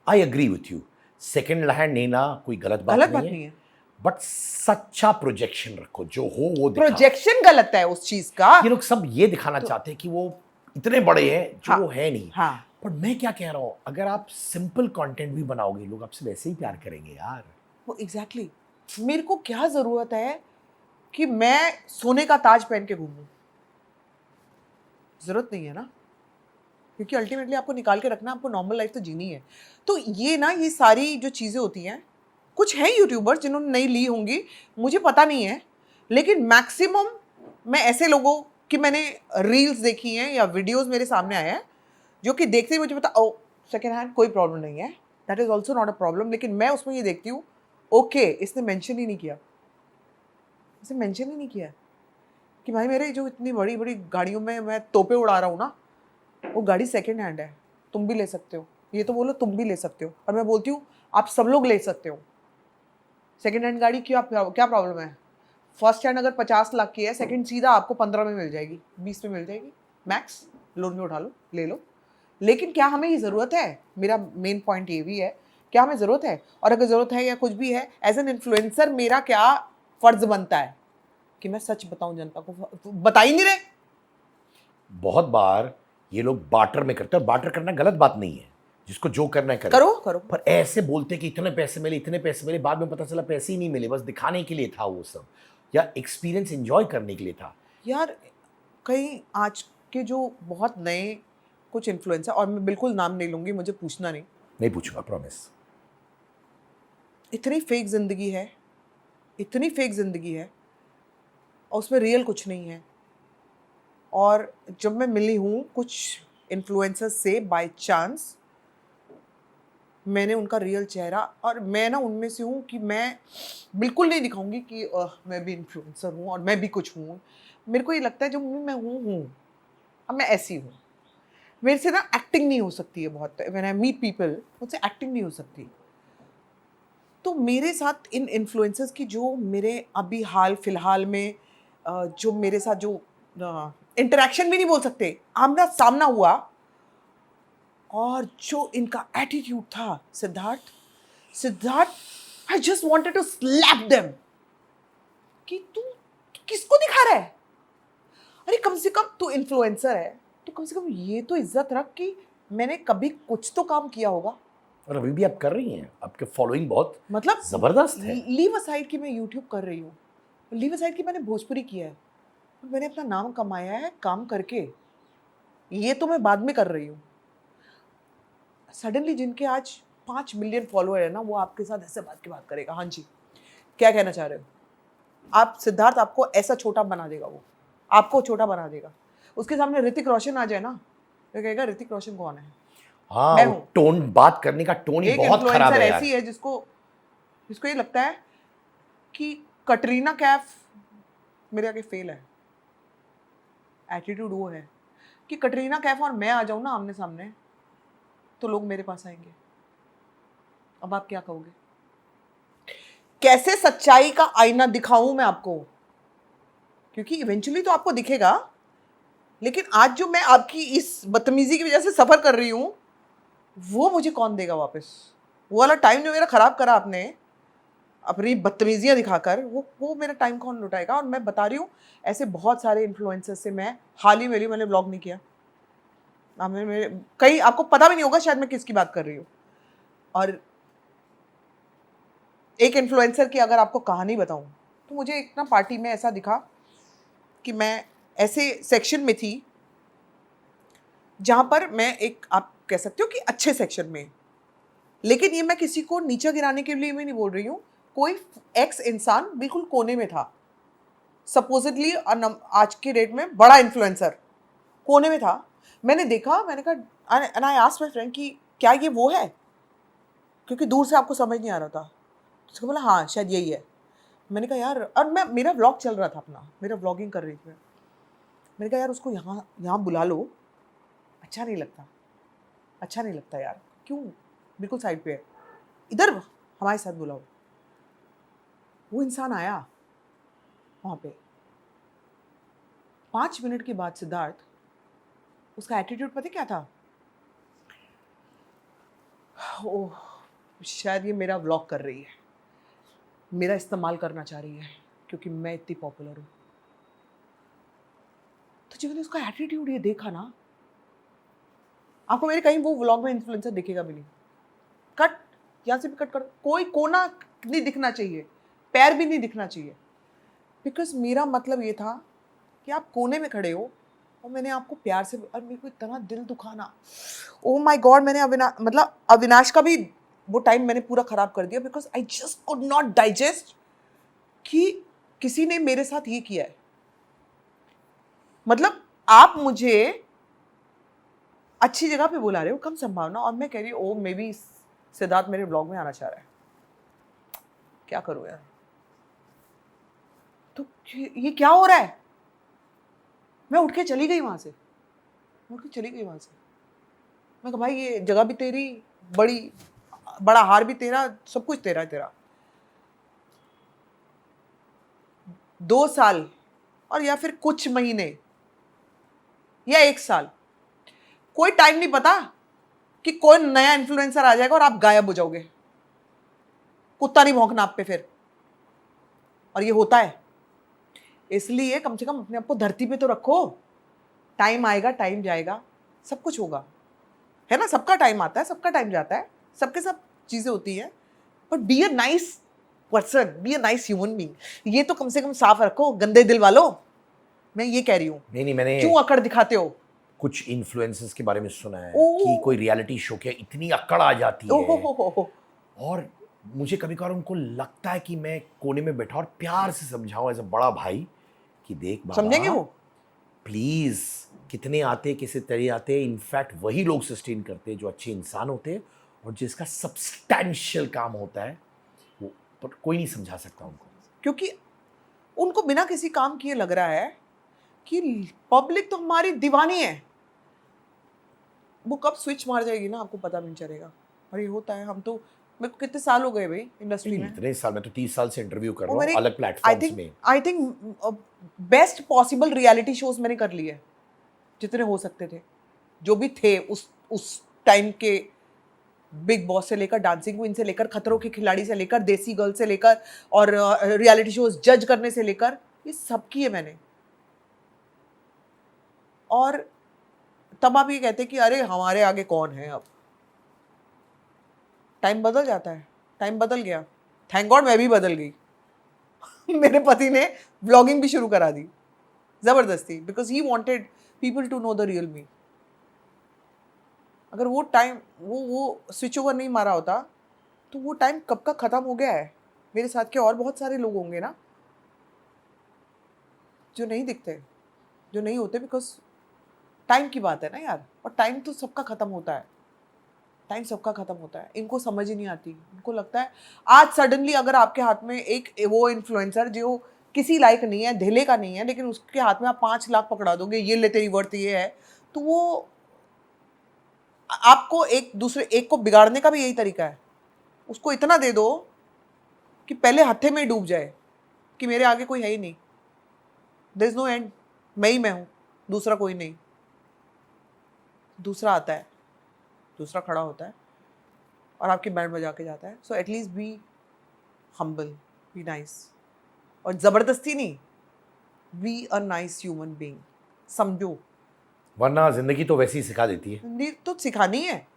I agree with you, second hand लेना कोई गलत बात नहीं है, बट सच्चा प्रोजेक्शन रखो, जो हो वो दिखाओ। प्रोजेक्शन गलत है उस चीज का। ये लोग सब ये दिखाना चाहते हैं कि वो इतने बड़े हैं जो हाँ, वो है नहीं। हाँ, पर मैं क्या कह रहा हूं, अगर आप सिंपल कंटेंट भी बनाओगे, लोग आपसे वैसे ही प्यार करेंगे यार। वो एग्जैक्टली मेरे को क्या जरूरत है कि मैं सोने का ताज पहन के घूमूं? जरूरत नहीं है ना, क्योंकि अल्टीमेटली आपको निकाल के रखना, आपको नॉर्मल लाइफ तो जीनी है। तो ये सारी जो चीज़ें होती हैं, कुछ हैं यूट्यूबर्स जिन्होंने नहीं ली होंगी, मुझे पता नहीं है, लेकिन मैक्सिमम मैं ऐसे लोगों की मैंने रील्स देखी हैं या वीडियोस मेरे सामने आए हैं, जो कि देखते ही मुझे पता, ओ सेकेंड हैंड कोई प्रॉब्लम नहीं है, that is also not a problem. लेकिन मैं उसमें ये देखती हूँ, ओके इसने मेंशन ही नहीं किया, इसने मेंशन ही नहीं किया कि भाई मेरे जो इतनी बड़ी बड़ी गाड़ियों में मैं तोपे उड़ा रहा हूँ ना, वो गाड़ी सेकंड हैंड है, तुम भी ले सकते हो। ये तो बोलो तुम भी ले सकते हो, और मैं बोलती हूँ आप सब लोग ले सकते हो सेकंड हैंड गाड़ी। क्या प्रॉब्लम है? फर्स्ट हैंड अगर 50 लाख की है, सेकंड सीधा आपको 15 में मिल जाएगी, 20 में मिल जाएगी मैक्स, लोन में उठा लो, ले लो। लेकिन क्या हमें ये ज़रूरत है? मेरा मेन पॉइंट ये भी है, क्या हमें ज़रूरत है? और अगर ज़रूरत है या कुछ भी है, एज एन इन्फ्लुएंसर मेरा क्या फ़र्ज़ बनता है कि मैं सच बताऊं जनता को? बता ही नहीं रहे। बहुत बार ये लोग बार्टर में करते हैं, और बार्टर करना गलत बात नहीं है, जिसको जो करना है करो करो। पर ऐसे बोलते कि इतने पैसे मिले, इतने पैसे मिले, बाद में पता चला पैसे ही नहीं मिले, बस दिखाने के लिए था वो सब, या एक्सपीरियंस एंजॉय करने के लिए था। यार कहीं आज के जो बहुत नए कुछ इन्फ्लुएंसर, और मैं बिल्कुल नाम नहीं लूंगी, मुझे पूछना नहीं पूछूंगा, प्रॉमिस। इतनी फेक जिंदगी है, इतनी फेक जिंदगी है, और उसमें रियल कुछ नहीं है। और जब मैं मिली हूँ कुछ इन्फ्लुएंसर्स से बाय चांस, मैंने उनका रियल चेहरा, और मैं ना उनमें से हूँ कि मैं बिल्कुल नहीं दिखाऊंगी कि मैं भी इन्फ्लुएंसर हूँ और मैं भी कुछ हूँ। मेरे को ये लगता है जो मैं हूँ, अब मैं ऐसी हूँ, मेरे से ना एक्टिंग नहीं हो सकती है बहुत, व्हेन आई मीट पीपल मुझसे एक्टिंग नहीं हो सकती। तो मेरे साथ इन इन्फ्लुएंसर्स की जो मेरे अभी हाल फिलहाल में जो मेरे साथ जो इंटरेक्शन भी नहीं बोल सकते, आमना सामना हुआ, और जो इनका एटीट्यूड था, Siddharth I just wanted to slap them कि तू किसको दिखा रहा है? अरे कम से कम तू इन्फ्लुएंसर है तो कम से कम ये तो इज्जत रख कि मैंने कभी कुछ तो काम किया होगा। और अभी भी आप कर रही हैं, आपके फॉलोइंग बहुत मतलब जबरदस्त है। लीव असाइड कि मैं यूट्यूब कर रही हूँ, लीव असाइड कि मैंने भोजपुरी किया है, मैंने अपना नाम कमाया है काम करके, ये तो मैं बाद में कर रही हूँ। सडनली जिनके आज 5 मिलियन फॉलोअर है ना, वो आपके साथ ऐसे बात करेगा। हाँ जी, क्या कहना चाह रहे हो आप? सिद्धार्थ आपको ऐसा छोटा बना देगा, वो आपको छोटा बना देगा। उसके सामने ऋतिक रोशन आ जाए ना, तो कहेगा ऋतिक रोशन कौन है? हाँ, मैं वो हूँ। टोन, बात करने का टोन ही एक बहुत खराब इन्फ्लुएंसर है यार। ऐसी है जिसको ये लगता है कि कटरीना कैफ मेरे आगे फेल है। एटीट्यूड वो है कि कटरीना कैफ और मैं आ जाऊं ना आमने सामने तो लोग मेरे पास आएंगे। अब आप क्या कहोगे? कैसे सच्चाई का आईना दिखाऊं मैं आपको? क्योंकि इवेंचुअली तो आपको दिखेगा, लेकिन आज जो मैं आपकी इस बदतमीजी की वजह से सफर कर रही हूं, वो मुझे कौन देगा वापस? वो वाला टाइम जो मेरा खराब करा आपने अपनी बदतमीजियां दिखाकर, वो मेरा टाइम कौन लुटाएगा? और मैं बता रही हूँ, ऐसे बहुत सारे इन्फ्लुएंसर्स से मैं हाल ही में मैंने व्लॉग नहीं किया। मेरे कई आपको पता भी नहीं होगा शायद मैं किसकी बात कर रही हूँ। और एक इन्फ्लुएंसर की अगर आपको कहानी बताऊं, तो मुझे एक ना पार्टी में ऐसा दिखा कि मैं ऐसे सेक्शन में थी जहां पर मैं एक, आप कह सकते हो कि अच्छे सेक्शन में, लेकिन ये मैं किसी को नीचा गिराने के लिए भी नहीं बोल रही हूँ। कोई एक्स इंसान बिल्कुल कोने में था, सपोजिटली आज के डेट में बड़ा इन्फ्लुएंसर कोने में था। मैंने देखा, मैंने कहा, and I asked my friend कि क्या ये वो है, क्योंकि दूर से आपको समझ नहीं आ रहा था। उसको बोला हाँ शायद यही है। मैंने कहा यार, और मेरा व्लॉग चल रहा था अपना, मेरा व्लॉगिंग कर रही थी। मैंने कहा यार उसको यहाँ बुला लो, अच्छा नहीं लगता, अच्छा नहीं लगता यार, क्यों बिल्कुल साइड पे है, इधर हमारे साथ बुलाओ। वो इंसान आया वहाँ पे, 5 मिनट के बाद सिद्धार्थ, उसका एटीट्यूड पता क्या था? ओह शायद ये मेरा व्लॉग कर रही है, मेरा इस्तेमाल करना चाह रही है क्योंकि मैं इतनी पॉपुलर हूँ। तो जब मैंने उसका एटीट्यूड ये देखा ना, आपको मेरे कहीं वो व्लॉग में इन्फ्लुएंसर दिखेगा भी नहीं। कट, यहाँ से भी कट कर, कोई कोना नहीं दिखना चाहिए, पैर भी नहीं दिखना चाहिए, बिकॉज मेरा मतलब ये था कि आप कोने में खड़े हो और मैंने आपको प्यार से, और मेरे को इतना दिल दुखाना, ओह माय गॉड। मैंने अविनाश का भी वो टाइम मैंने पूरा खराब कर दिया, because I just could not digest कि किसी ने मेरे साथ ये किया है। मतलब आप मुझे अच्छी जगह पे बुला रहे हो, कम संभावना, और मैं कह रही हूँ ओ मे बी सिद्धार्थ मेरे ब्लॉग में आना चाह रहा है, क्या करूँ यार? तो ये क्या हो रहा है? मैं उठ के चली गई वहां से, मैं कहा भाई ये जगह भी तेरी, बड़ा हार भी तेरा, सब कुछ तेरा है तेरा। 2 साल और या फिर कुछ महीने या 1 साल, कोई टाइम नहीं पता कि कोई नया इन्फ्लुएंसर आ जाएगा और आप गायब हो जाओगे, कुत्ता नहीं भौंकना आप पे फिर। और ये होता है, इसलिए कम से कम अपने आप को धरती पे तो रखो। टाइम आएगा, टाइम जाएगा, सब कुछ होगा, है ना? सबका टाइम आता है, सबका टाइम जाता है, सबके सब चीजें होती हैं, but be a nice person, be a nice human being. ये तो कम से कम साफ रखो, गंदे दिल वालों। मैं ये कह रही हूँ, नहीं, मैंने क्यों अकड़ दिखाते हो? कुछ इन्फ्लुएंसर्स के बारे में सुना है ओह। कि कोई रियलिटी शो के इतनी अकड़ आ जाती ओहो है, हो। और मुझे कभी कभार उनको लगता है कि मैं कोने में बैठा और प्यार से समझाऊं एज अ बड़ा भाई कि देख समझेंगे बाबा, वो? प्लीज, कितने आते किसी तरह आते, इनफैक्ट वही लोग सस्टेन करते हैं जो अच्छे इंसान होते हैं और जिसका सब्सटैंशियल काम होता है वो, पर कोई नहीं समझा सकता उनको। क्योंकि उनको बिना किसी काम किए लग रहा है कि पब्लिक तो हमारी दीवानी है, वो कब स्विच मार जाएगी ना आपको पता भी नहीं चलेगा। और ये होता है, हम तो, मेरे को कितने साल हो गए भाई इंडस्ट्री में, इतने साल में तो 30 साल से इंटरव्यू कर वो रहा हूँ मैंने अलग प्लेटफॉर्म्स में। I think best possible reality shows मैंने कर लिए जितने हो सकते थे, जो भी थे उस टाइम के, बिग बॉस से लेकर डांसिंग क्वीन से लेकर खतरों के खिलाड़ी से लेकर देसी गर्ल से लेकर और रियलिटी शोज जज करने से लेकर, ये सब किए मैंने। और तब आप ये कहते कि अरे हमारे आगे कौन है। अब टाइम बदल जाता है, टाइम बदल गया, थैंक गॉड मैं भी बदल गई। मेरे पति ने व्लॉगिंग भी शुरू करा दी जबरदस्ती, because he wanted people to know the real me. अगर वो टाइम वो स्विच ओवर नहीं मारा होता तो वो टाइम कब का खत्म हो गया है। मेरे साथ के और बहुत सारे लोग होंगे ना जो नहीं दिखते, जो नहीं होते, बिकॉज टाइम की बात है ना यार। और टाइम तो सबका खत्म होता है, टाइम सबका खत्म होता है। इनको समझ ही नहीं आती, इनको लगता है आज सडनली अगर आपके हाथ में एक वो इन्फ्लुएंसर जो किसी लायक नहीं है, धेले का नहीं है, लेकिन उसके हाथ में आप 5 लाख पकड़ा दोगे, ये ले तेरी वर्थ ये है, तो वो आपको एक को बिगाड़ने का भी यही तरीका है। उसको इतना दे दो कि पहले हत्थे में डूब जाए कि मेरे आगे कोई है ही नहीं, देयर इज नो एंड, मैं ही मैं हूं, दूसरा कोई नहीं। दूसरा आता है, दूसरा खड़ा होता है और आपकी बैंड बजा के जाता है। So at least be humble, be nice, और ज़बरदस्ती नहीं, be a nice human being, समझो। वरना जिंदगी तो वैसे ही सिखा देती है। जिंदगी तो सिखानी है,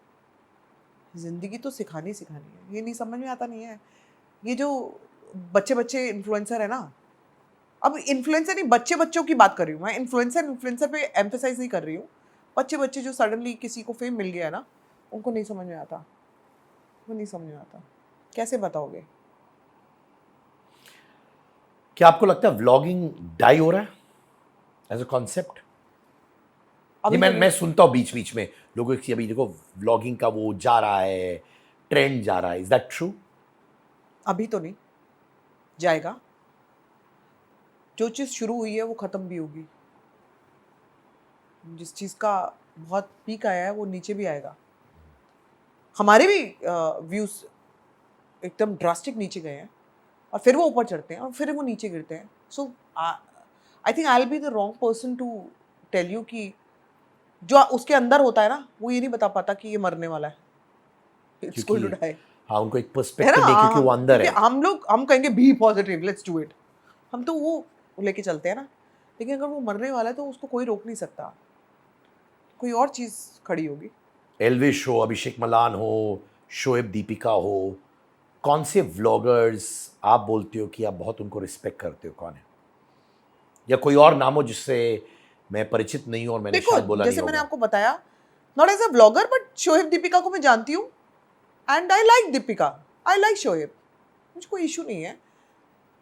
जिंदगी तो सिखानी है, ये नहीं समझ में आता नहीं है। ये जो बच्चे इन्फ्लुएंसर है ना, अब इन्फ्लुएंसर नहीं, बच्चों की बात कर रही हूँ मैं, इन्फ्लुएंसर पे एम्फेसाइज नहीं कर रही हूँ। बच्चे जो सडनली किसी को फेम मिल गया ना, उनको नहीं समझ में आता, वो नहीं समझ में आता, कैसे बताओगे। क्या आपको लगता है व्लॉगिंग डाई हो रहा है एज अ कॉन्सेप्ट? अभी नहीं, तो मैं सुनता हूँ बीच बीच में लोगों की, अभी देखो व्लॉगिंग का वो जा रहा है, ट्रेंड जा रहा है, इज दैट ट्रू? अभी तो नहीं जाएगा। जो चीज़ शुरू हुई है वो ख़त्म भी होगी। जिस चीज़ का बहुत पीक आया है वो नीचे भी आएगा। हमारे भी व्यूज़ एकदम ड्रास्टिक नीचे गए हैं और फिर वो ऊपर चढ़ते हैं और फिर वो नीचे गिरते हैं। So I think I will be the wrong person to tell you कि जो उसके अंदर होता है ना, वो ये नहीं बता पाता कि ये मरने वाला है, इट्स गोइंग टू क्योंकि डाई, हाँ, उनको एक है पर्सपेक्टिव ना। नहीं, क्योंकि वो अंदर क्योंकि है। हम कहेंगे be positive, let's do it, हम तो वो लेके चलते हैं ना। लेकिन अगर वो मरने वाला है तो उसको कोई रोक नहीं सकता, कोई और चीज़ खड़ी होगी। एल्विश हो, अभिषेक मलान हो, शोएब दीपिका हो, कौन से व्लॉगर्स आप बोलते हो कि आप बहुत उनको रिस्पेक्ट करते हो, कौन है? या कोई और नाम हो जिससे मैं परिचित नहीं हूं और मैंने देखो शायद बोला नहीं जैसे मैंने होगा? आपको बताया, not as a vlogger but Shoaib Deepika को मैं जानती हूँ and I like Deepika, I like Shoaib, मुझे कोई इशू नहीं है।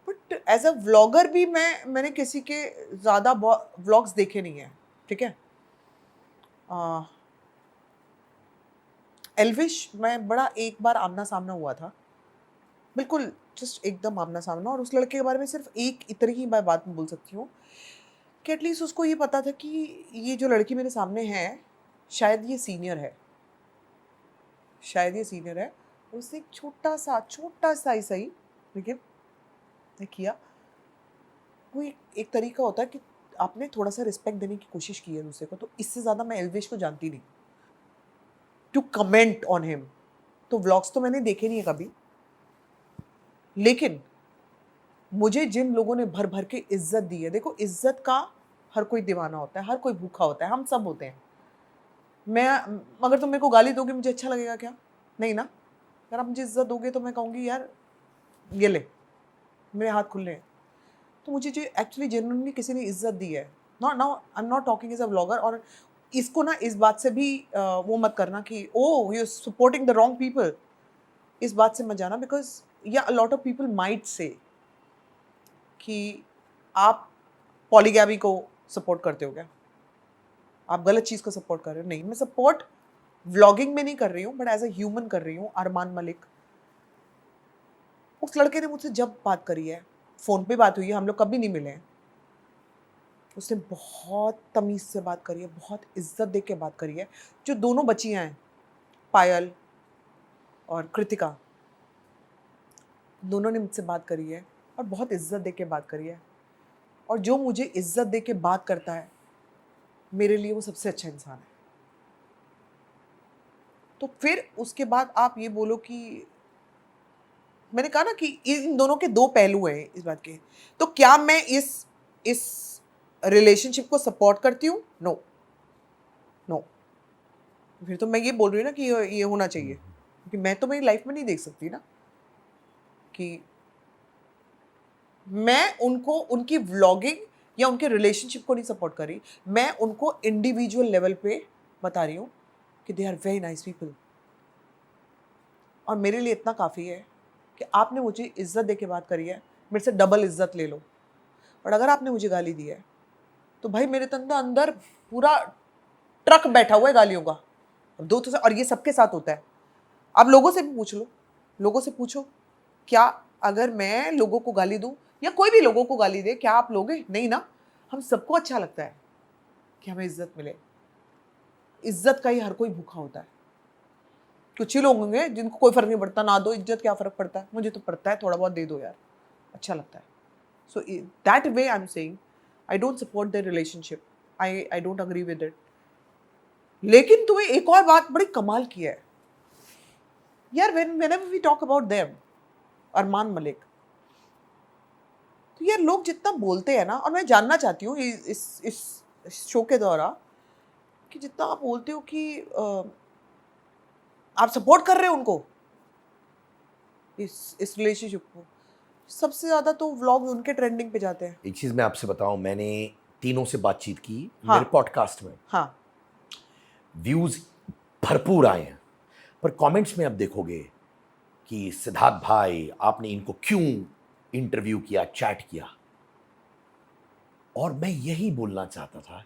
बट एज अ व्लॉगर भी मैंने किसी के ज़्यादा व्लॉग्स देखे नहीं हैं, ठीक है। एल्विश मैं बड़ा एक बार आमना सामना हुआ था, बिल्कुल जस्ट एकदम आमना सामना, और उस लड़के के बारे में सिर्फ एक इतनी ही मैं बात बोल सकती हूँ कि एटलीस्ट उसको ये पता था कि ये जो लड़की मेरे सामने है शायद ये सीनियर है, शायद ये सीनियर है। उसने एक छोटा सा ही सही, लेकिन किया। वो एक तरीका होता है कि आपने थोड़ा सा रिस्पेक्ट देने की कोशिश की है दूसरे को, तो इससे ज़्यादा मैं एल्विश को जानती नहीं टू कमेंट ऑन हिम। तो व्लॉग्स तो मैंने देखे नहीं है कभी, लेकिन मुझे जिन लोगों ने भर भर के इज्जत दी है, देखो इज्जत का हर कोई दीवाना होता है, हर कोई भूखा होता है, हम सब होते हैं। मैं अगर तुम मेरे को गाली दोगे मुझे अच्छा लगेगा क्या? नहीं ना। अगर आप मुझे इज्जत दोगे तो मैं कहूँगी यार ये ले, मेरे हाथ खुले हैं। तो मुझे जो एक्चुअली जेन्युइनली किसी ने इज्जत दी है, not now I am not talking as a vlogger. और इसको ना इस बात से भी वो मत करना कि oh you are supporting the wrong people, इस बात से मत जाना, बिकॉज या a lot of people might say कि आप पॉलीगैमी को सपोर्ट करते हो क्या, आप गलत चीज़ को सपोर्ट कर रहे हो। नहीं, मैं सपोर्ट व्लॉगिंग में नहीं कर रही हूँ बट एज अ ह्यूमन कर रही हूँ। अरमान मलिक, उस लड़के ने मुझसे जब बात करी है, फ़ोन पे बात हुई है, हम लोग कभी नहीं मिले हैं, उसने बहुत तमीज़ से बात करी है, बहुत इज्जत दे के बात करी है। जो दोनों बच्चियां हैं, पायल और कृतिका, दोनों ने मुझसे बात करी है और बहुत इज्जत दे के बात करी है। और जो मुझे इज्जत दे के बात करता है, मेरे लिए वो सबसे अच्छा इंसान है। तो फिर उसके बाद आप ये बोलो कि मैंने कहा ना कि इन दोनों के दो पहलू हैं इस बात के। तो क्या मैं इस रिलेशनशिप को सपोर्ट करती हूँ? No, no. फिर तो मैं ये बोल रही हूँ ना कि ये होना चाहिए, क्योंकि मैं तो मेरी लाइफ में नहीं देख सकती ना कि मैं उनको उनकी व्लॉगिंग या उनके रिलेशनशिप को नहीं सपोर्ट कर रही। मैं उनको इंडिविजुअल लेवल पे बता रही हूँ कि they are very nice people. और मेरे लिए इतना काफ़ी है कि आपने मुझे इज्जत दे के बात करी है, मेरे से डबल इज्जत ले लो। और अगर आपने मुझे गाली दी है तो भाई मेरे अंदर पूरा ट्रक बैठा हुआ है गालियों का। अब दो तो, और ये सबके साथ होता है। आप लोगों से भी पूछ लो, लोगों से पूछो, क्या अगर मैं लोगों को गाली दूं या कोई भी लोगों को गाली दे, क्या आप लोगे? नहीं ना। हम सबको अच्छा लगता है कि हमें इज्जत मिले। इज्जत का ही हर कोई भूखा होता है। कुछ ही लोग होंगे जिनको कोई फर्क नहीं पड़ता, ना दो इज्जत, क्या फर्क पड़ता है? मुझे तो पड़ता है, थोड़ा बहुत दे दो यार, अच्छा लगता है। So that way I am saying I don't support the relationship, I don't agree with it. लेकिन तुम्हें एक और बात बड़ी कमाल की है यार, whenever we talk about them, Armaan Malik, तो यार लोग जितना बोलते हैं ना, और मैं जानना चाहती हूँ इस शो के दौरान कि जितना आप बोलते हो कि आप सपोर्ट कर रहे हो उनको, इस रिलेशनशिप को, सबसे ज़्यादा तो व्लॉग उनके ट्रेंडिंग पे जाते हैं। एक चीज़ मैं आपसे बताऊं, मैंने तीनों से बातचीत की हाँ। मेरे पॉडकास्ट में। हाँ, व्यूज़ भरपूर आए हैं, पर कमेंट्स में आप देखोगे कि सिद्धार्थ भाई आपने इनको क्यों इंटरव्यू किया, चैट किया। और मैं यही बोलना चाहता था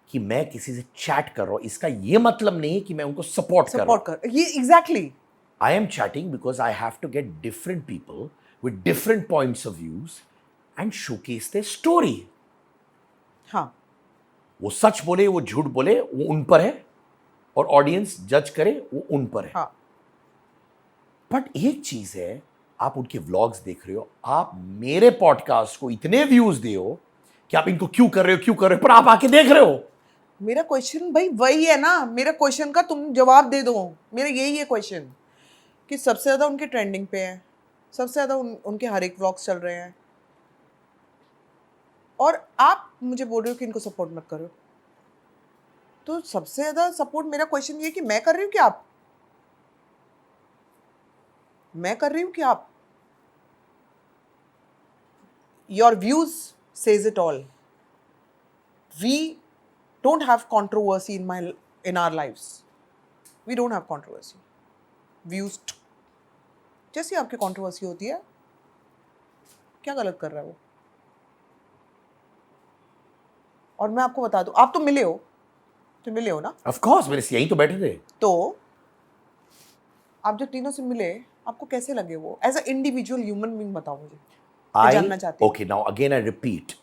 कि मैं किसी से चैट कर रहा हूं, इसका यह मतलब नहीं है कि मैं उनको सपोर्ट कर रहा हूं। ये exactly. I am chatting because I have to get different people with different points of views and showcase their story. हाँ, वो सच बोले, वो झूठ बोले, वो उन पर है, और ऑडियंस जज करे, वो उन पर है। हाँ, बट एक चीज है, आप उनके व्लॉग्स देख रहे हो, आप मेरे पॉडकास्ट को इतने व्यूज दे हो कि आप इनको क्यों कर रहे हो, पर आप आके देख रहे हो। मेरा क्वेश्चन भाई वही है ना, मेरा क्वेश्चन का तुम जवाब दे दो। मेरा यही है क्वेश्चन कि सबसे ज़्यादा उनके ट्रेंडिंग पे है, सबसे ज़्यादा उनके हर एक व्लॉग्स चल रहे हैं, और आप मुझे बोल रहे हो कि इनको सपोर्ट मत करो। तो सबसे ज़्यादा सपोर्ट, मेरा क्वेश्चन ये कि मैं कर रही हूँ कि आप? मैं कर रही हूँ कि आप? Your views says it all. We don't have controversy in our lives. We don't have controversy. Views जैसी आपकी controversy होती है, क्या गलत कर रहा है वो? और मैं आपको बता दूं, आप तो मिले हो ना? Of course, मेरे से यहीं तो बैठे थे। तो आप जो तीनों से मिले, आपको कैसे लगे वो? As a individual human being बताओ मुझे, मैं जानना चाहती हूँ। Okay, now again I repeat,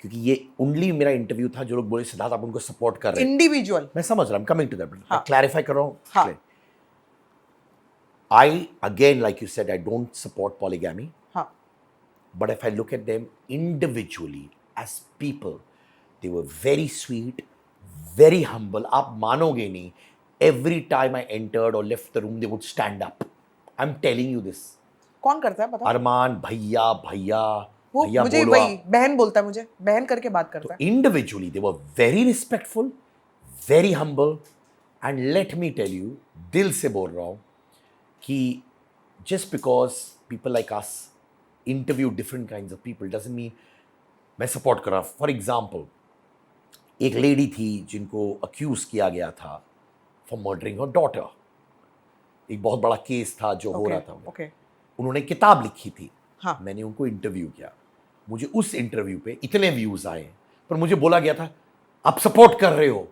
क्योंकि ये ओनली मेरा इंटरव्यू था, जो लोग बोले सिद्धार्थ आप उनको सपोर्ट कर रहे हैं। इंडिविजुअल, मैं समझ रहा हूं, कमिंग टू दैट, हाँ। मैं क्लैरिफाई कर रहा हूं। हाँ। I again, like you said, I don't support polygamy, हाँ, but if I look at them individually as people, they were very sweet, very humble. आप मानोगे नहीं, एवरी टाइम आई एंटर्ड और left the room, they would stand up. I am telling you this. कौन करता है पता? अरमान भैया, भैया वो भैया मुझे बोलो वही आप। बहन बोलता है, मुझे बहन करके बात करता है। Individually, they were very respectful, very humble, and let me tell you, दिल से बोल रहा हूँ कि just because people like us interview different kinds of people doesn't mean मैं support कर रहा हूँ। For example, एक लेडी थी जिनको accuse किया गया था for murdering her daughter। एक बहुत बड़ा केस था जो हो रहा था। Okay. उन्होंने किताब लिखी थी। हाँ। मैंने उनको इंटरव्यू किया, मुझे उस इंटरव्यू पे इतने व्यूज आए, पर मुझे बोला गया था आप सपोर्ट कर रहे हो।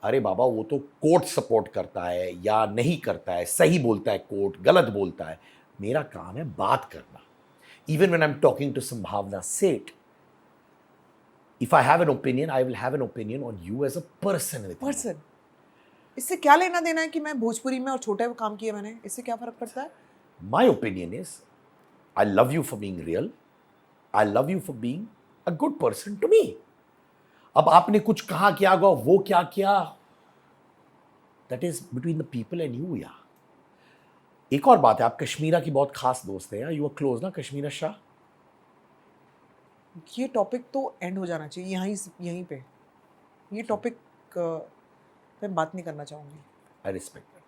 अरे बाबा, वो तो कोर्ट सपोर्ट करता है या नहीं करता है, सही बोलता है कोर्ट, गलत बोलता है। मेरा काम है बात करना। Even when I am talking to Sambhavna Seth, If I have an opinion, I will have an opinion on you as a person. with me. Person, इससे क्या लेना देना है कि मैं भोजपुरी में और छोटे में काम किया मैंने, इससे क्या फर्क पड़ता है? My opinion is, I love you for being real. I love you for being a good person to me. अब आपने कुछ कहा क्या होगा, वो क्या किया, that is between the people and you, यार. एक और बात है, आप कश्मीरा की बहुत खास दोस्त है, यू आर क्लोज ना कश्मीरा शाह. ये टॉपिक तो एंड हो जाना चाहिए यहीं पे. ये टॉपिक पे बात नहीं करना चाहूँगी. I respect that.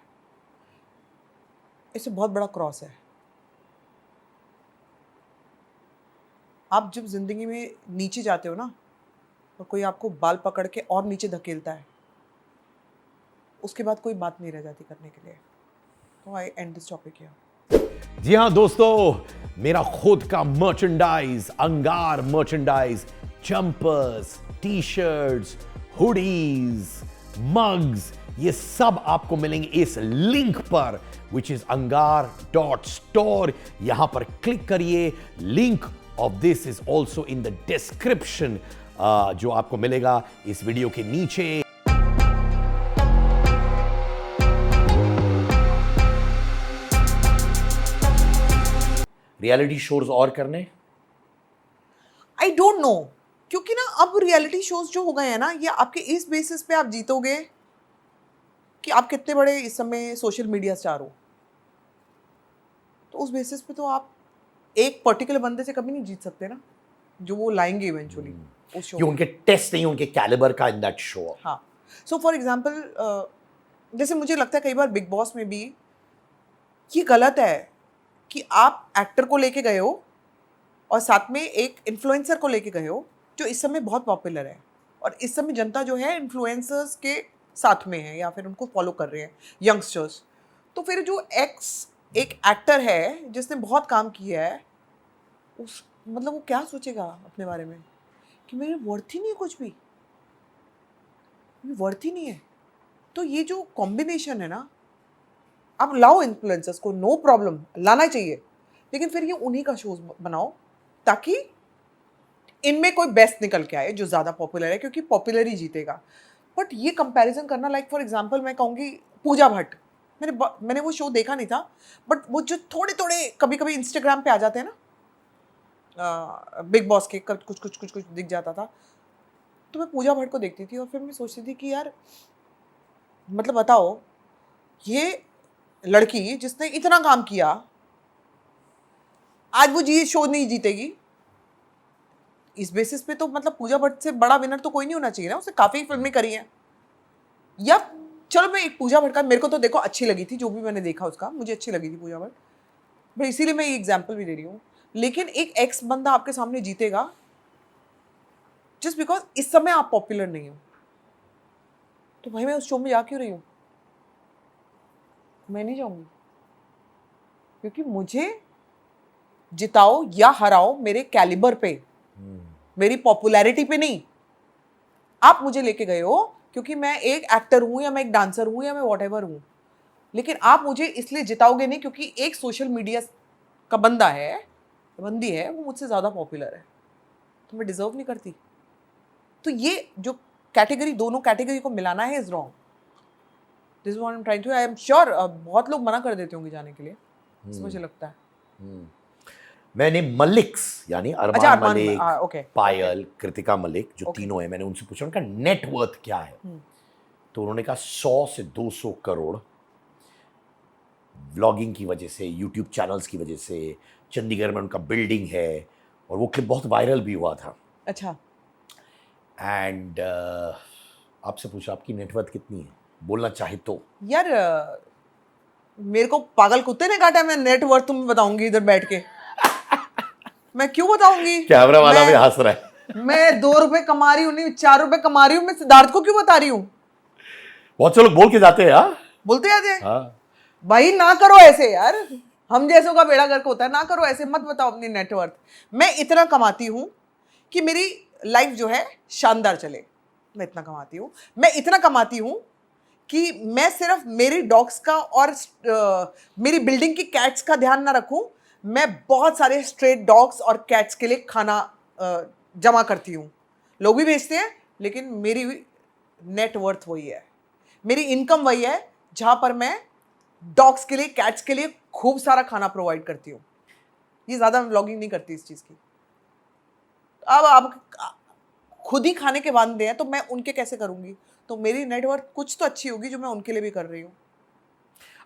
इससे बहुत बड़ा क्रॉस है. आप जब जिंदगी में नीचे जाते हो ना, और कोई आपको बाल पकड़ के और नीचे धकेलता है, उसके बाद कोई बात नहीं रह जाती करने के लिए. तो आई एंड दिस टॉपिक हियर. जी हाँ दोस्तों, मेरा खुद का मर्चेंडाइज, अंगार merchandise, jumpers, T shirts, hoodies, mugs, ये सब आपको मिलेंगे इस लिंक पर, विच इज angar.store. यहां पर क्लिक करिए. Link of this is also in the description, जो आपको मिलेगा इस वीडियो के नीचे. रियलिटी शोज और करने? आई डोंट नो, क्योंकि ना अब रियलिटी शोज जो हो गए हैं ना, ये आपके इस बेसिस पे आप जीतोगे कि आप कितने बड़े इस समय सोशल मीडिया स्टार हो. तो उस बेसिस पे तो आप एक पर्टिकुलर बंदे से कभी नहीं जीत सकते ना, जो वो लाएंगे इवेंचुअली उस शो. कि उनके टेस्ट नहीं, उनके कैलिबर का इन दैट शो. हाँ. सो फॉर एग्जाम्पल, जैसे मुझे लगता है कई बार बिग बॉस में भी ये गलत है कि आप एक्टर को लेके गए हो और साथ में एक इन्फ्लुएंसर को लेके गए हो जो इस समय बहुत पॉपुलर है, और इस समय जनता जो है इन्फ्लुएंसर्स के साथ में है या फिर उनको फॉलो कर रहे हैं यंगस्टर्स. तो फिर जो एक एक्टर है जिसने बहुत काम किया है, उस मतलब वो क्या सोचेगा अपने बारे में कि मेरे वर्थ ही नहीं है, कुछ भी वर्थ ही नहीं है. तो ये जो कॉम्बिनेशन है ना, आप लाओ इन्फ्लुएंसर्स को, नो प्रॉब्लम, लाना चाहिए, लेकिन फिर ये उन्हीं का शोज बनाओ ताकि इनमें कोई बेस्ट निकल के आए जो ज़्यादा पॉपुलर है, क्योंकि पॉपुलर ही जीतेगा. बट ये कंपैरिजन करना, लाइक फॉर एग्जांपल मैं कहूँगी पूजा भट्ट. मैंने वो शो देखा नहीं था, बट वो जो थोड़े थोड़े कभी कभी इंस्टाग्राम पे आ जाते हैं ना, बिग बॉस के कुछ दिख जाता था, तो मैं पूजा भट्ट को देखती थी और फिर मैं सोचती थी कि यार मतलब बताओ, ये लड़की जिसने इतना काम किया, आज वो शो नहीं जीतेगी. इस बेसिस पे तो मतलब पूजा भट्ट से बड़ा विनर तो कोई नहीं होना चाहिए ना. उसने काफ़ी फिल्में करी हैं. या चलो मैं एक पूजा भट्ट का, मेरे को तो देखो अच्छी लगी थी, जो भी मैंने देखा उसका मुझे अच्छी लगी थी पूजा भट्ट, मैं इसीलिए मैं ये एग्जाम्पल भी दे रही हूँ. लेकिन एक एक्स बंदा आपके सामने जीतेगा जस्ट बिकॉज इस समय आप पॉपुलर नहीं हो. तो भाई मैं उस शो में जा क्यों रही हूँ? मैं नहीं जाऊँगी, क्योंकि मुझे जिताओ या हराओ मेरे कैलिबर पे, मेरी पॉपुलैरिटी पे नहीं. आप मुझे लेके गए हो क्योंकि मैं एक एक्टर हूँ या मैं एक डांसर हूँ या मैं व्हाटएवर हूँ, लेकिन आप मुझे इसलिए जिताओगे नहीं क्योंकि एक सोशल मीडिया का बंदा है, बंदी है, वो मुझसे ज़्यादा पॉपुलर है, तो मैं डिजर्व नहीं करती. तो ये जो कैटेगरी, दोनों कैटेगरी को मिलाना है, is wrong. This is what I am trying to. I am sure बहुत लोग मना कर देते होंगे जाने के लिए, मुझे लगता है. मैंने मलिक्स यानी अरमान मलिक, okay. पायल, कृतिका मलिक, जो तीनों हैं, मैंने उनसे पूछा उनका नेटवर्थ क्या है. तो उन्होंने कहा 100 से 200 करोड़ व्लॉगिंग की वजह से, यूट्यूब चैनल्स की वजह से. चंडीगढ़ में उनका बिल्डिंग है और वो क्लिप बहुत वायरल भी हुआ था. अच्छा. एंड आपसे पूछा आपकी नेटवर्थ कितनी है, बोलना चाहे तो. यार मेरे को पागल कुत्ते ने काटा, मैं नेटवर्थ तुम्हें बताऊंगी इधर बैठ के? मैं क्यों बताऊंगी? कैमरा वाला भी हंस रहा है. मैं 2 रुपए कमा रही हूँ, नहीं 4 रुपए कमा रही हूँ, मैं सिद्धार्थ को क्यों बता रही हूँ? बहुत से लोग बोल के जाते हैं. बोलते जाते हैं. हाँ. भाई ना करो ऐसे यार, हम जैसों का बेड़ा गर्क होता है. ना करो ऐसे, मत बताओ अपनी नेटवर्थ. मैं इतना कमाती हूँ कि मेरी लाइफ जो है शानदार चले. मैं इतना कमाती हूँ, मैं इतना कमाती हूँ कि मैं सिर्फ मेरी डॉग्स का और मेरी बिल्डिंग की कैट्स का ध्यान ना रखूँ, मैं बहुत सारे स्ट्रेट डॉग्स और कैट्स के लिए खाना जमा करती हूँ. लोग भी भेजते हैं, लेकिन मेरी नेट वर्थ वही है, मेरी इनकम वही है जहां पर मैं डॉग्स के लिए, कैट्स के लिए खूब सारा खाना प्रोवाइड करती हूँ। ये ज़्यादा व्लॉगिंग नहीं करती इस चीज़ की। अब आप खुद ही खाने के वादे हैं तो मैं उनके कैसे करूँगी? तो मेरी नेटवर्थ कुछ तो अच्छी होगी जो मैं उनके लिए भी कर रही हूँ।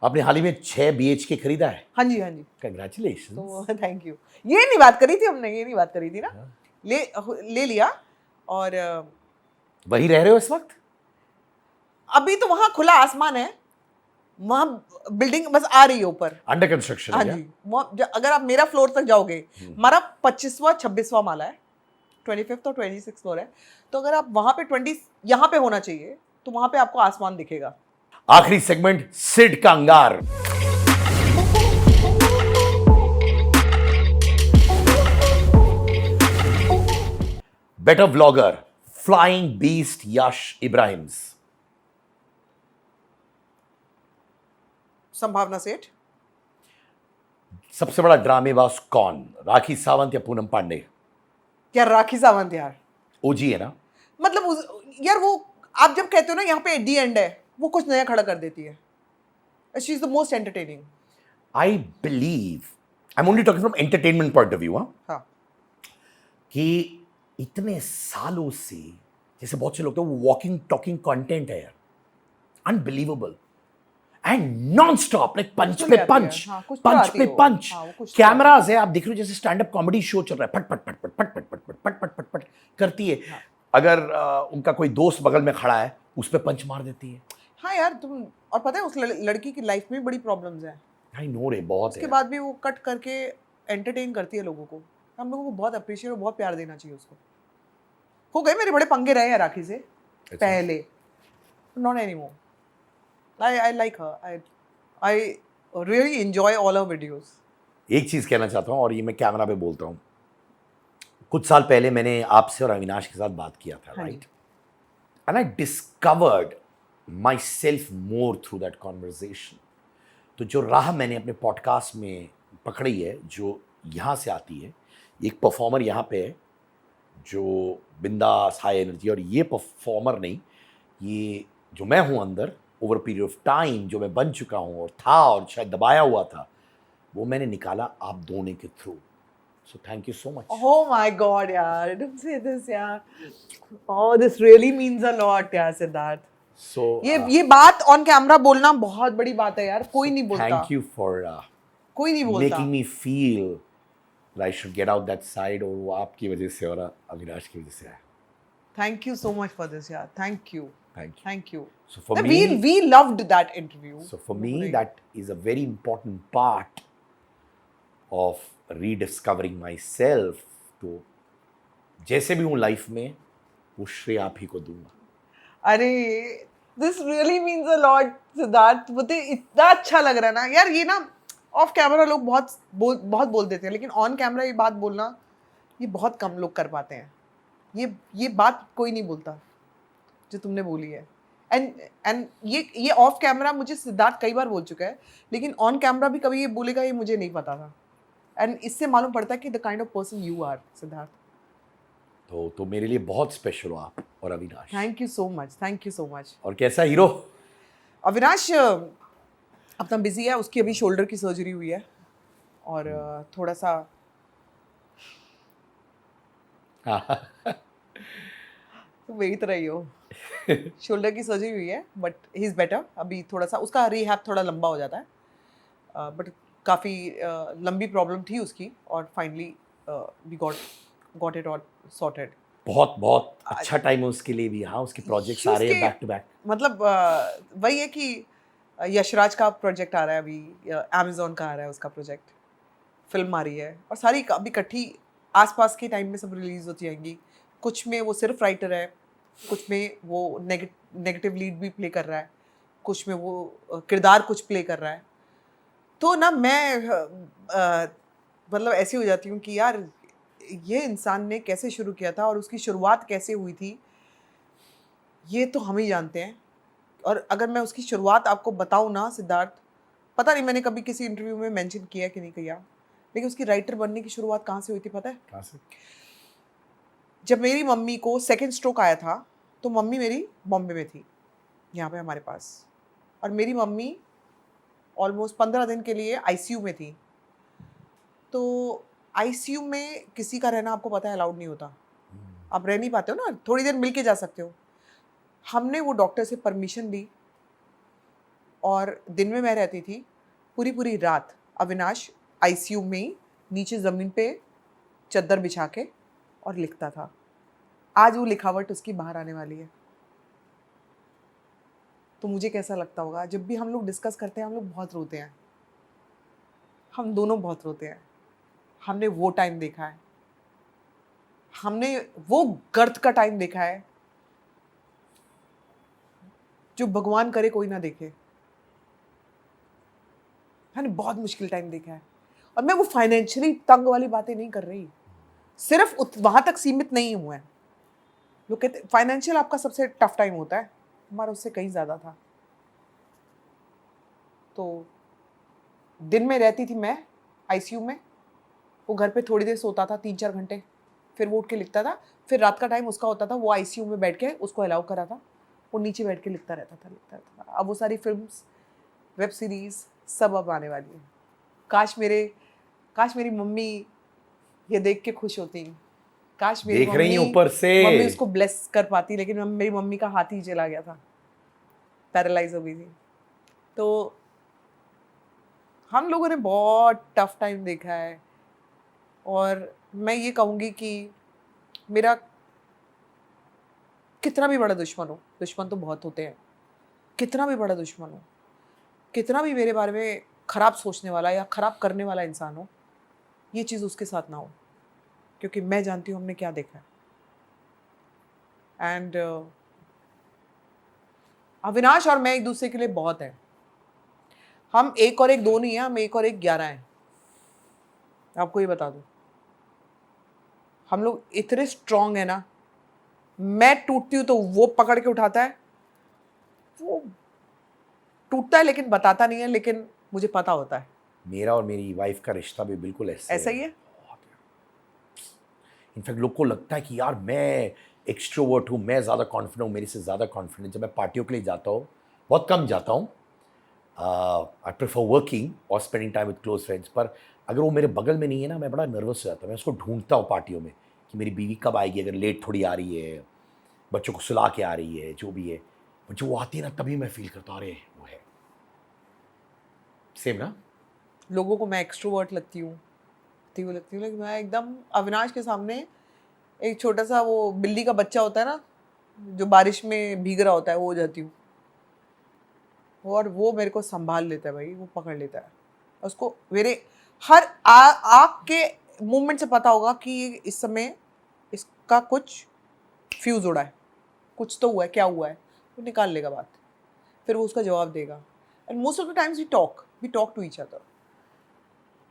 आपने हाल ही में 6 BHK खरीदा है। हाँ जी, हाँ जी। कंग्रेचुलेशन। तो थैंक यू। ये नहीं बात करी थी हमने, ये नहीं बात करी थी ना। ले लिया। और वही रह रहे हो इस वक्त? अभी तो वहाँ खुला आसमान है, वहाँ बिल्डिंग बस आ रही है ऊपर। अंडर कंस्ट्रक्शन हाँ है जी, अगर आप मेरा फ्लोर तक जाओगे, हमारा 25वां 26वां माला है, 25th और 26th फ्लोर है। तो अगर आप वहाँ पे 20 यहाँ पे होना चाहिए, तो वहाँ पे आपको आसमान दिखेगा। आखिरी सेगमेंट, सिड का अंगार। बेटर व्लॉगर, फ्लाइंग बीस्ट यश इब्राहिम्स। संभावना सेठ। सबसे बड़ा ड्रामेबाज कौन, राखी सावंत या पूनम पांडे? क्या राखी सावंत यार, ओजी है ना? मतलब यार वो आप जब कहते हो ना यहाँ पे डी एंड है, वो कुछ नया खड़ा कर देती है। She is the most entertaining. I believe, I am only talking from entertainment point of view, हाँ, कि इतने सालों से, जैसे बहुत से लोग तो वॉकिंग टॉकिंग कंटेंट है यार, unbelievable and non stop, like punch तो पे ले आती है। पंच, हाँ, कुछ तो पंच आती पे है वो। पंच। हाँ, वो कुछ तो कैमराज है, आप देख रहे हो जैसे स्टैंड अप कॉमेडी शो चल रहा है, पट पट पट पट पट पट पट पट पट पट पट पट करती है। हाँ। अगर उनका कोई दोस्त बगल में खड़ा है, उस पे पंच मार देती है। हाँ यार तुम, और पता है उस लड़की की लाइफ में बड़ी प्रॉब्लम्स हैं, आई नो रे, बहुत उसके है। बाद भी वो कट करके एंटरटेन करती है लोगों को। हम लोगों को बहुत अप्रिशिएट और बहुत प्यार देना चाहिए उसको। हो गए मेरे बड़े पंगे रहे हैं राखी से पहले, not any more. I like her, I really enjoy all her videos. एक चीज कहना चाहता हूं, और ये मैं कैमरा पे बोलता हूं, कुछ साल पहले मैंने आपसे और अविनाश के साथ बात किया था, हाँ जी। Right? And I discovered myself more through that conversation. तो जो राह मैंने अपने पॉडकास्ट में पकड़ी है, जो यहाँ से आती है, एक परफॉर्मर यहाँ पे है जो बिंदास हाई एनर्जी, और ये परफॉर्मर नहीं, ये जो मैं हूँ अंदर, ओवर पीरियड ऑफ टाइम जो मैं बन चुका हूँ और था और शायद दबाया हुआ था, वो मैंने निकाला आप दोनों के through. So thank you so much. Oh my God, यार, don't say this, यार. Oh, this really means a lot, यार, सिद्धार्थ. सो ये बात ऑन कैमरा बोलना बहुत बड़ी बात है यार, कोई नहीं बोलता. थैंक यू फॉर कोई नहीं बोलता. Making me feel I should get out that side, और वो आपकी वजह से और अविनाश की वजह से है। Thank you so much for this, यार. Thank you. Thank you. Thank you. So for me, we loved that interview. so for me, that is a very important part of rediscovering myself. तो जैसे भी हूँ life में, वो श्रेय आप ही को दूंगा। अरे this really means a lot, Siddharth. मुझे इतना अच्छा लग रहा है ना यार. ये ना ऑफ कैमरा लोग बहुत बोल देते हैं, लेकिन ऑन कैमरा ये बात बोलना, ये बहुत कम लोग कर पाते हैं. ये बात कोई नहीं बोलता जो तुमने बोली है. एंड ये ऑफ कैमरा मुझे सिद्धार्थ कई बार बोल चुका है, लेकिन ऑन कैमरा भी कभी ये बोलेगा, ये मुझे नहीं पता था. एंड इससे मालूम पड़ता है कि the kind of person you are, Siddharth. तो मेरे लिए बहुत स्पेशल हो आप और Avinash. Thank you so much. Thank you so much. और कैसा हीरो? अविनाश अपना बिजी है, उसकी अभी शोल्डर की सर्जरी हुई है, और थोड़ा सा वही तरह ही हो. शोल्डर की सर्जरी हुई है, बट ही इज़ बेटर. अभी थोड़ा सा उसका रिहैब थोड़ा लंबा हो जाता है, बट काफ़ी लंबी प्रॉब्लम थी उसकी, और finally we got it all sorted. बहुत अच्छा टाइम है उसके लिए भी। हाँ, उसके प्रोजेक्ट्स आ रहे हैं बैक टू बैक। मतलब वही है कि यशराज का प्रोजेक्ट आ रहा है अभी, अमेज़ॉन का आ रहा है उसका प्रोजेक्ट, फिल्म आ रही है, और सारी अभी इकट्ठी आसपास के टाइम में सब रिलीज होती जाएंगी. कुछ में वो सिर्फ राइटर है, कुछ में वो नेगेटिव लीड भी प्ले कर रहा है, कुछ में वो किरदार कुछ प्ले कर रहा है. तो ना मैं मतलब ऐसी हो जाती हूँ कि यार ये इंसान ने कैसे शुरू किया था और उसकी शुरुआत कैसे हुई थी, ये तो हम ही जानते हैं. और अगर मैं उसकी शुरुआत आपको बताऊँ ना सिद्धार्थ, पता नहीं मैंने कभी किसी इंटरव्यू में मेंशन किया कि नहीं किया, लेकिन उसकी राइटर बनने की शुरुआत कहाँ से हुई थी पता है? कहाँ से? जब मेरी मम्मी को सेकंड स्ट्रोक आया था तो मम्मी मेरी बॉम्बे में थी, यहाँ पे हमारे पास, और मेरी मम्मी ऑलमोस्ट 15 दिन के लिए आईसीयू में थी। तो आईसीयू में किसी का रहना आपको पता है अलाउड नहीं होता, आप रह नहीं पाते हो ना, थोड़ी देर मिल के जा सकते हो। हमने वो डॉक्टर से परमिशन ली और दिन में मैं रहती थी पूरी पूरी रात अविनाश आईसीयू में ही नीचे ज़मीन पे चद्दर बिछा के और लिखता था। आज वो लिखावट उसकी बाहर आने वाली है। तो मुझे कैसा लगता होगा जब भी हम लोग डिस्कस करते हैं, हम लोग बहुत रोते हैं, हम दोनों बहुत रोते हैं। हमने वो टाइम देखा है, हमने वो गर्त का टाइम देखा है जो भगवान करे कोई ना देखे। हमने बहुत मुश्किल टाइम देखा है, और मैं वो फाइनेंशियली तंग वाली बातें नहीं कर रही, सिर्फ वहां तक सीमित नहीं हुआ है। लोग कहते फाइनेंशियल आपका सबसे टफ टाइम होता है, हमारा उससे कहीं ज़्यादा था। तो दिन में रहती थी मैं आईसीयू में, वो घर पे थोड़ी देर सोता था 3-4 घंटे, फिर वो उठ के लिखता था। फिर रात का टाइम उसका होता था, वो आईसीयू में बैठ के, उसको अलाउ करा था, वो नीचे बैठ के लिखता रहता था। अब वो सारी फिल्म्स, वेब सीरीज़ सब अब आने वाली है। काश मेरी मम्मी ये देख के खुश होती, काश मेरी देख रही हैं ऊपर से। मम्मी उसको ब्लेस कर पाती, लेकिन मेरी मम्मी का हाथ ही चला गया था, पैरालाइज हो गई थी। तो हम लोगों ने बहुत टफ टाइम देखा है, और मैं ये कहूँगी कि मेरा कितना भी बड़ा दुश्मन हो, दुश्मन तो बहुत होते हैं, कितना भी बड़ा दुश्मन हो, कितना भी मेरे बारे में ख़राब सोचने वाला या ख़राब करने वाला इंसान हो, ये चीज़ उसके साथ ना हो, क्योंकि मैं जानती हूँ हमने क्या देखा है। एंड अविनाश और मैं एक दूसरे के लिए बहुत हैं। हम 1 और 1 2 नहीं हैं, हम 1 और 1 11 हैं। आपको ये बता दूं, हम लोग इतने स्ट्रांग है ना, मैं टूटती हूँ तो वो पकड़ के उठाता है। वो टूटता है लेकिन बताता नहीं है, लेकिन मुझे पता होता है। मेरा और मेरी वाइफ का रिश्ता भी बिल्कुल ऐसा ही है। इनफैक्ट लोग को लगता है कि यार मैं एक्सट्रोवर्ट हूँ, मैं ज़्यादा कॉन्फिडेंट हूँ, मेरे से ज़्यादा कॉन्फिडेंट। जब मैं पार्टियों के लिए जाता हूँ, बहुत कम जाता हूँ, आई प्रेफर वर्किंग और spending time with close friends, पर अगर वो मेरे बगल में नहीं है ना, मैं बड़ा नर्वस हो जाता हूँ। मैं उसको ढूंढता हूँ पार्टियों में कि मेरी बीवी कब आएगी, अगर लेट थोड़ी आ रही है, बच्चों को सुला के आ रही है, जो भी है। पर जो वो आती है ना, तभी मैं फील करता हूँ अरे वो है। सेम ना? लोगों को मैं एक्सट्रोवर्ट लगती हूँ, लेकिन मैं एकदम अविनाश के सामने एक छोटा सा वो बिल्ली का बच्चा होता है ना, जो बारिश में भीग रहा होता है, वो हो जाती हूँ। और वो मेरे को संभाल लेता है भाई, वो पकड़ लेता है। उसको मेरे हर आँख के मूवमेंट से पता होगा कि इस समय इसका कुछ फ्यूज़ उड़ा है, कुछ तो हुआ है, क्या हुआ है, वो निकाल लेगा बात, फिर वो उसका जवाब देगा। And most of the times we talk to each other.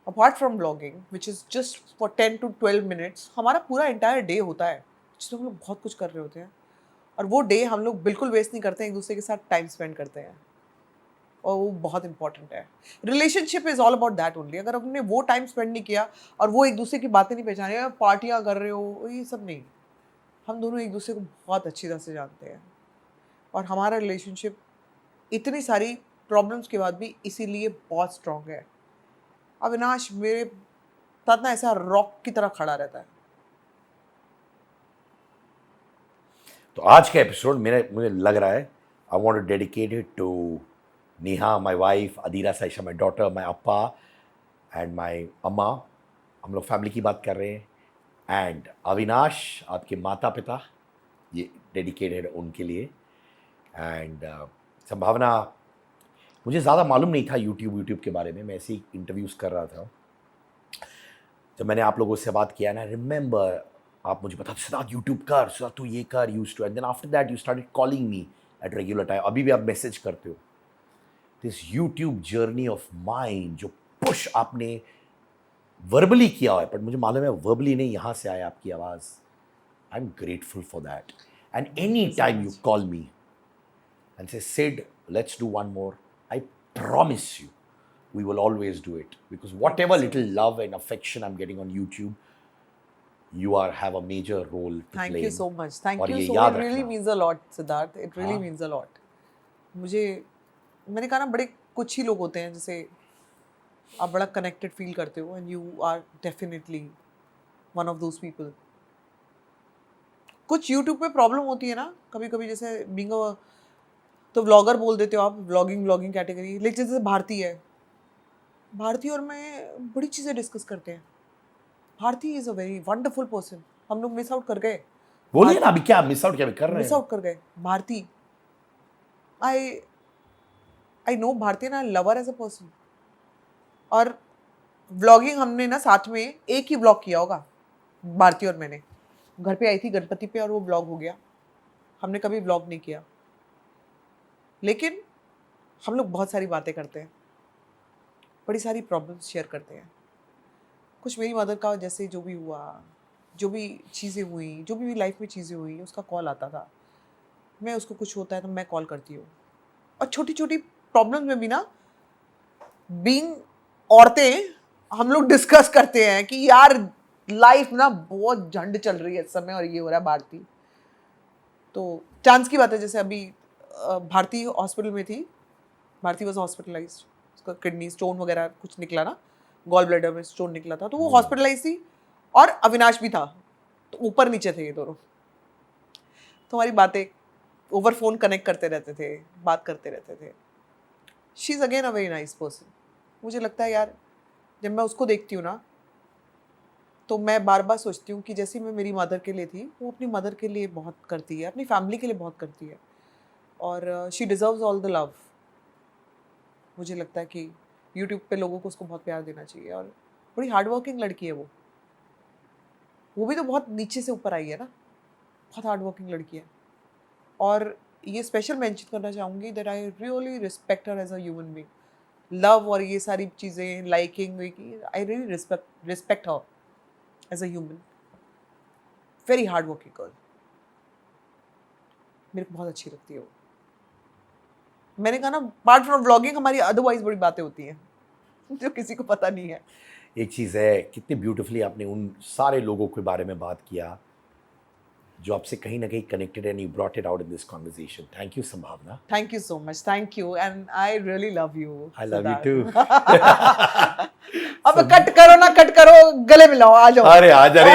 Apart from blogging which is just for 10 to 12 minutes, हमारा पूरा एंटायर डे होता है जिसमें हम लोग बहुत कुछ कर रहे होते हैं, और वो डे हम लोग बिल्कुल वेस्ट नहीं करते हैं, एक दूसरे के साथ टाइम स्पेंड करते हैं, और वो बहुत इंपॉर्टेंट है। Relationship is all about that only. अगर हमने वो टाइम स्पेंड नहीं किया और वो एक दूसरे की बातें नहीं पहचाने, पार्टियाँ कर रहे हो, ये सब नहीं। हम दोनों एक दूसरे को बहुत अच्छी तरह से जानते हैं, और हमारा रिलेशनशिप इतनी सारी प्रॉब्लम्स के बाद भी इसीलिए बहुत स्ट्रांग है। अविनाश मेरे साथ ना ऐसा रॉक की तरह खड़ा रहता है। तो आज का एपिसोड मुझे लग रहा है I want to dedicate it to Neha, my wife, Adira Saisha, my daughter, my appa and my amma. हम लोग फैमिली की बात कर रहे हैं, एंड अविनाश आपके माता पिता, ये डेडिकेटेड उनके लिए। एंड संभावना, मुझे ज़्यादा मालूम नहीं था यूट्यूब के बारे में, मैं ऐसे ही इंटरव्यूज़ कर रहा था। जब मैंने आप लोगों से बात किया ना, रिमेंबर आप मुझे बताते सिद्धार्थ यूट्यूब कर, सिद्धार्थ तू ये कर, use to, and then after that you started calling me at regular time. अभी भी आप मैसेज करते हो। This YouTube journey of mind, जो पुश आपने वर्बली किया है, बट मुझे मालूम है वर्बली नहीं, यहाँ से आया आपकी आवाज़। I am grateful for that. And any time you call me and say, Sid, let's do one more, I promise you, we will always do it. Because whatever little love and affection I'm getting on YouTube, you are have a major role to Thank play you in. so much. Thank और you ये so याद much. It really रखना। means a lot, Siddharth. It really हाँ। means a lot. मुझे मैंने कहा ना बड़े कुछ ही लोग होते हैं जैसे आप बड़ा कनेक्टेड फील करते हो and you are definitely one of those people. कुछ यूट्यूब पे प्रॉब्लम होती है ना कभी कभी, जैसे बीइंग अ तो व्लॉगर बोल देते हो आप, व्लॉगिंग कैटेगरी, लेकिन जैसे भारती और मैं बड़ी चीज़ें डिस्कस करते हैं। Bharti is a very wonderful person. हम लोग मिस आउट कर गए, बोलिए ना, अभी क्या मिस आउट क्या कर रहे मिस हैं? आउट कर गए। Bharti, I know Bharti and I love her as a person. और व्लॉगिंग हमने ना साथ में एक ही व्लॉग किया होगा, भारती और मैंने। घर पे आई थी गणपति पे और वो व्लॉग हो गया। हमने कभी व्लॉग नहीं किया, लेकिन हम लोग बहुत सारी बातें करते हैं, बड़ी सारी प्रॉब्लम्स शेयर करते हैं। कुछ मेरी मदर का जैसे जो भी हुआ, जो भी चीज़ें हुई, जो भी लाइफ में चीज़ें हुई, उसका कॉल आता था। मैं उसको कुछ होता है तो मैं कॉल करती हूँ। और छोटी छोटी प्रॉब्लम्स में भी ना बीइंग औरतें हम लोग डिस्कस करते हैं कि यार लाइफ ना बहुत झंड चल रही है इस समय और ये हो रहा है। भारती तो चांस की बात है, जैसे अभी भारती हॉस्पिटल में थी। भारती वॉज हॉस्पिटलाइज्ड, उसका किडनी स्टोन वगैरह कुछ निकला ना, गॉल ब्लैडर में स्टोन निकला था, तो वो हॉस्पिटलाइज थी। और अविनाश भी था, तो ऊपर नीचे थे ये दोनों। तो हमारी बातें ओवर फोन कनेक्ट करते रहते थे, बात करते रहते थे। She is again a very nice person. मुझे लगता है यार जब मैं उसको देखती हूँ ना तो मैं बार बार सोचती हूँ कि जैसे मैं मेरी मदर के लिए थी, वो अपनी मदर के लिए बहुत करती है, अपनी फैमिली के लिए बहुत करती है। और she deserves all the love. मुझे लगता है कि यूट्यूब पे लोगों को उसको बहुत प्यार देना चाहिए। और बड़ी हार्ड वर्किंग लड़की है वो भी तो बहुत नीचे से ऊपर आई है ना, बहुत हार्ड वर्किंग लड़की है। और ये स्पेशल मेंशन करना चाहूँगी that I really respect her as a human being. Love और ये सारी चीज़ें, liking, I really respect her as a human. Very hard working girl, मेरे को बहुत अच्छी लगती है वो। मैंने कहा ना, अपार्ट फ्रॉम व्लॉगिंग हमारी अदरवाइज बड़ी बातें होती हैं जो किसी को पता नहीं है। एक चीज़ है, कितनी ब्यूटीफुली आपने उन सारे लोगों के बारे में बात किया जो आपसे कहीं ना कहीं connected and you brought it out in this conversation. Thank you Sambhavna. Thank you so much, thank you, and I really love you. I love you too. अब कट करो ना कट करो, गले मिलाओ, आ जाओ। अरे आ जा रे।